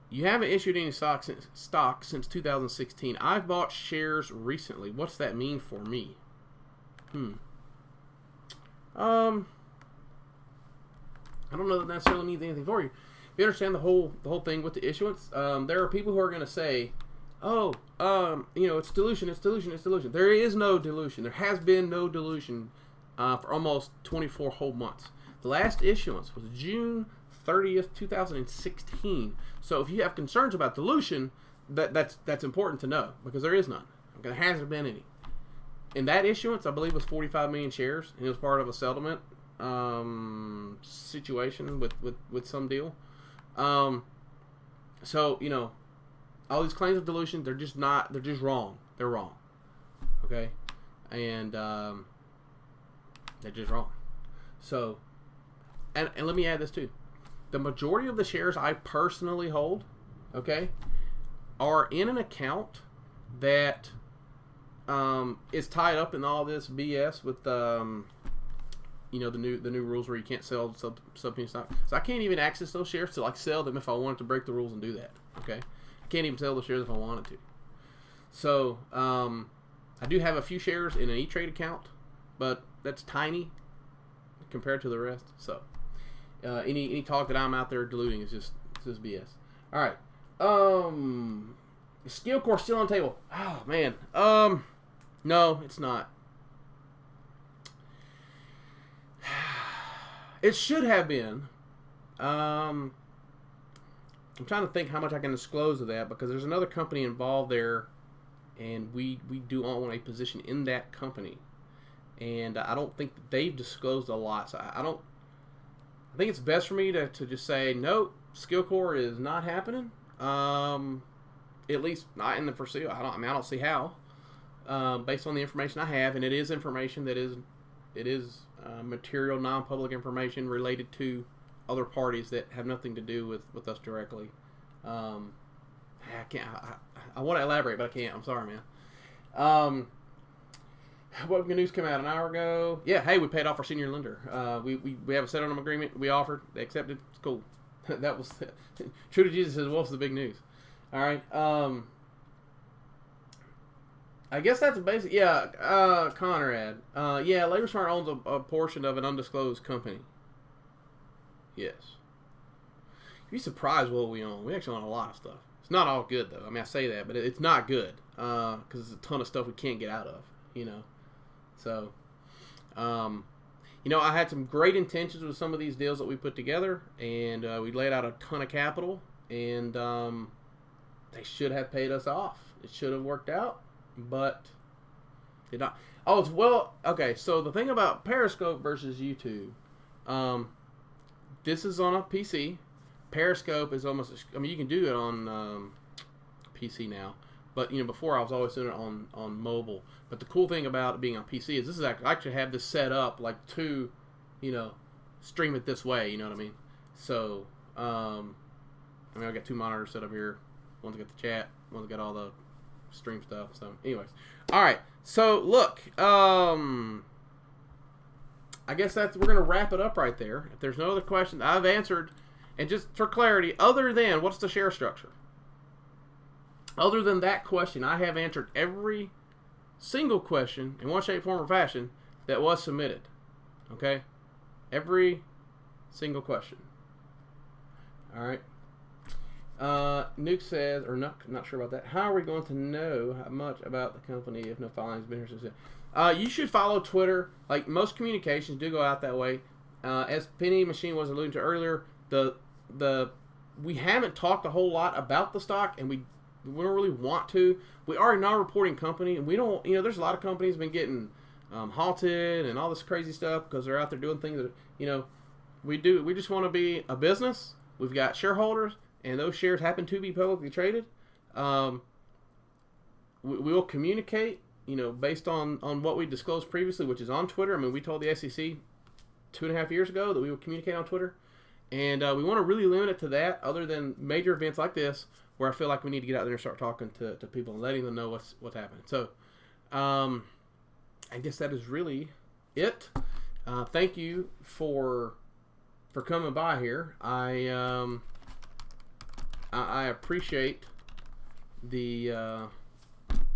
You haven't issued any stock since 2016. I've bought shares recently. What's that mean for me? I don't know that necessarily means anything for you. If you understand the whole thing with the issuance, there are people who are going to say, "Oh, it's dilution, it's dilution, it's dilution." There is no dilution. There has been no dilution for almost 24 whole months. The last issuance was June 30th, 2016. So if you have concerns about dilution, that's important to know, because there is none. Okay, there hasn't been any. And that issuance, I believe, was 45 million shares, and it was part of a settlement situation with some deal. So all these claims of dilution, they're just wrong. They're wrong. Okay, and they're just wrong. So, and let me add this too. The majority of the shares I personally hold, okay, are in an account that is tied up in all this BS with the new rules where you can't sell sub-penny stock. So I can't even access those shares to sell them if I wanted to break the rules and do that. Okay, I can't even sell the shares if I wanted to. So I do have a few shares in an E-Trade account, but that's tiny compared to the rest. So any talk that I'm out there diluting is just BS. All right. Is SkillCore still on the table? Oh man. No, it's not. It should have been. I'm trying to think how much I can disclose of that, because there's another company involved there, and we do own a position in that company, and I don't think that they've disclosed a lot. So I think it's best for me to just say no. SkillCore is not happening. At least not in the foreseeable. I don't see how. Based on the information I have, and it is information that is material, non-public information related to other parties that have nothing to do with us directly. I can't. I want to elaborate, but I can't. I'm sorry, man. What news came out an hour ago? Yeah, hey, we paid off our senior lender. We have a settlement agreement. We offered. They accepted. It's cool. That was true to Jesus says, what's the big news? All right. I guess that's a basic. Yeah, Conrad. Yeah, LaborSmart owns a portion of an undisclosed company. Yes. You'd be surprised what we own. We actually own a lot of stuff. It's not all good though. I mean, I say that, but it's not good because there's a ton of stuff we can't get out of. You know. So, I had some great intentions with some of these deals that we put together, and we laid out a ton of capital, and they should have paid us off. It should have worked out, but did not. Oh, well, okay, so the thing about Periscope versus YouTube, this is on a PC. Periscope is almost, I mean, you can do it on PC now, but, before I was always doing it on mobile. But the cool thing about it being on PC is this is actually, I actually have this set up like to, stream it this way, you know what I mean? So, I've got two monitors set up here. One's got the chat, one's got all the stream stuff. So, anyways. All right. So, look, I guess we're going to wrap it up right there. If there's no other questions, I've answered. And just for clarity, other than what's the share structure? Other than that question, I have answered every single question in one shape, form, or fashion that was submitted. Okay? Every single question. All right. Nuke says, or not sure about that. How are we going to know how much about the company if no following has been here since then? You should follow Twitter. Like most communications do go out that way. As Penny Machine was alluding to earlier, we haven't talked a whole lot about the stock, and we don't really want to. We are a non-reporting company, and we don't. There's a lot of companies been getting halted and all this crazy stuff because they're out there doing things that we do. We just want to be a business. We've got shareholders, and those shares happen to be publicly traded. We will communicate, based on what we disclosed previously, which is on Twitter. I mean, we told the SEC 2.5 years ago that we would communicate on Twitter. And we want to really limit it to that, other than major events like this, where I feel like we need to get out there and start talking to people and letting them know what's happening. So, I guess that is really it. Thank you for coming by here. I appreciate the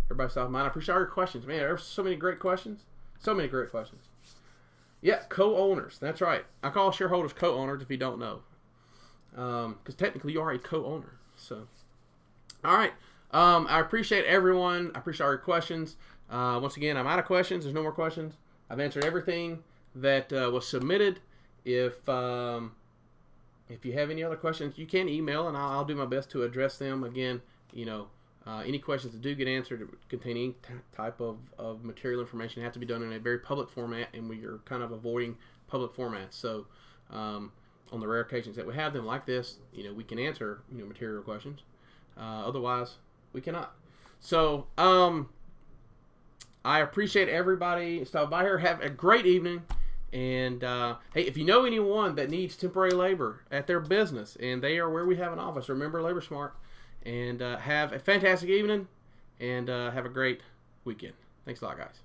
everybody stopping by. I appreciate all your questions, man. There's so many great questions. So many great questions. Yeah, co-owners. That's right. I call shareholders co-owners if you don't know. Because technically you are a co-owner. So, all right. I appreciate everyone. I appreciate all your questions. Once again, I'm out of questions. There's no more questions. I've answered everything that was submitted. If you have any other questions, you can email, and I'll do my best to address them. Again, any questions that do get answered that contain any type of material information have to be done in a very public format, and we are kind of avoiding public formats. So, on the rare occasions that we have them like this, we can answer material questions. Otherwise, we cannot. So, I appreciate everybody stopping by here. Have a great evening. And hey, if you know anyone that needs temporary labor at their business and they are where we have an office, remember LaborSmart. And have a fantastic evening and have a great weekend. Thanks a lot, guys.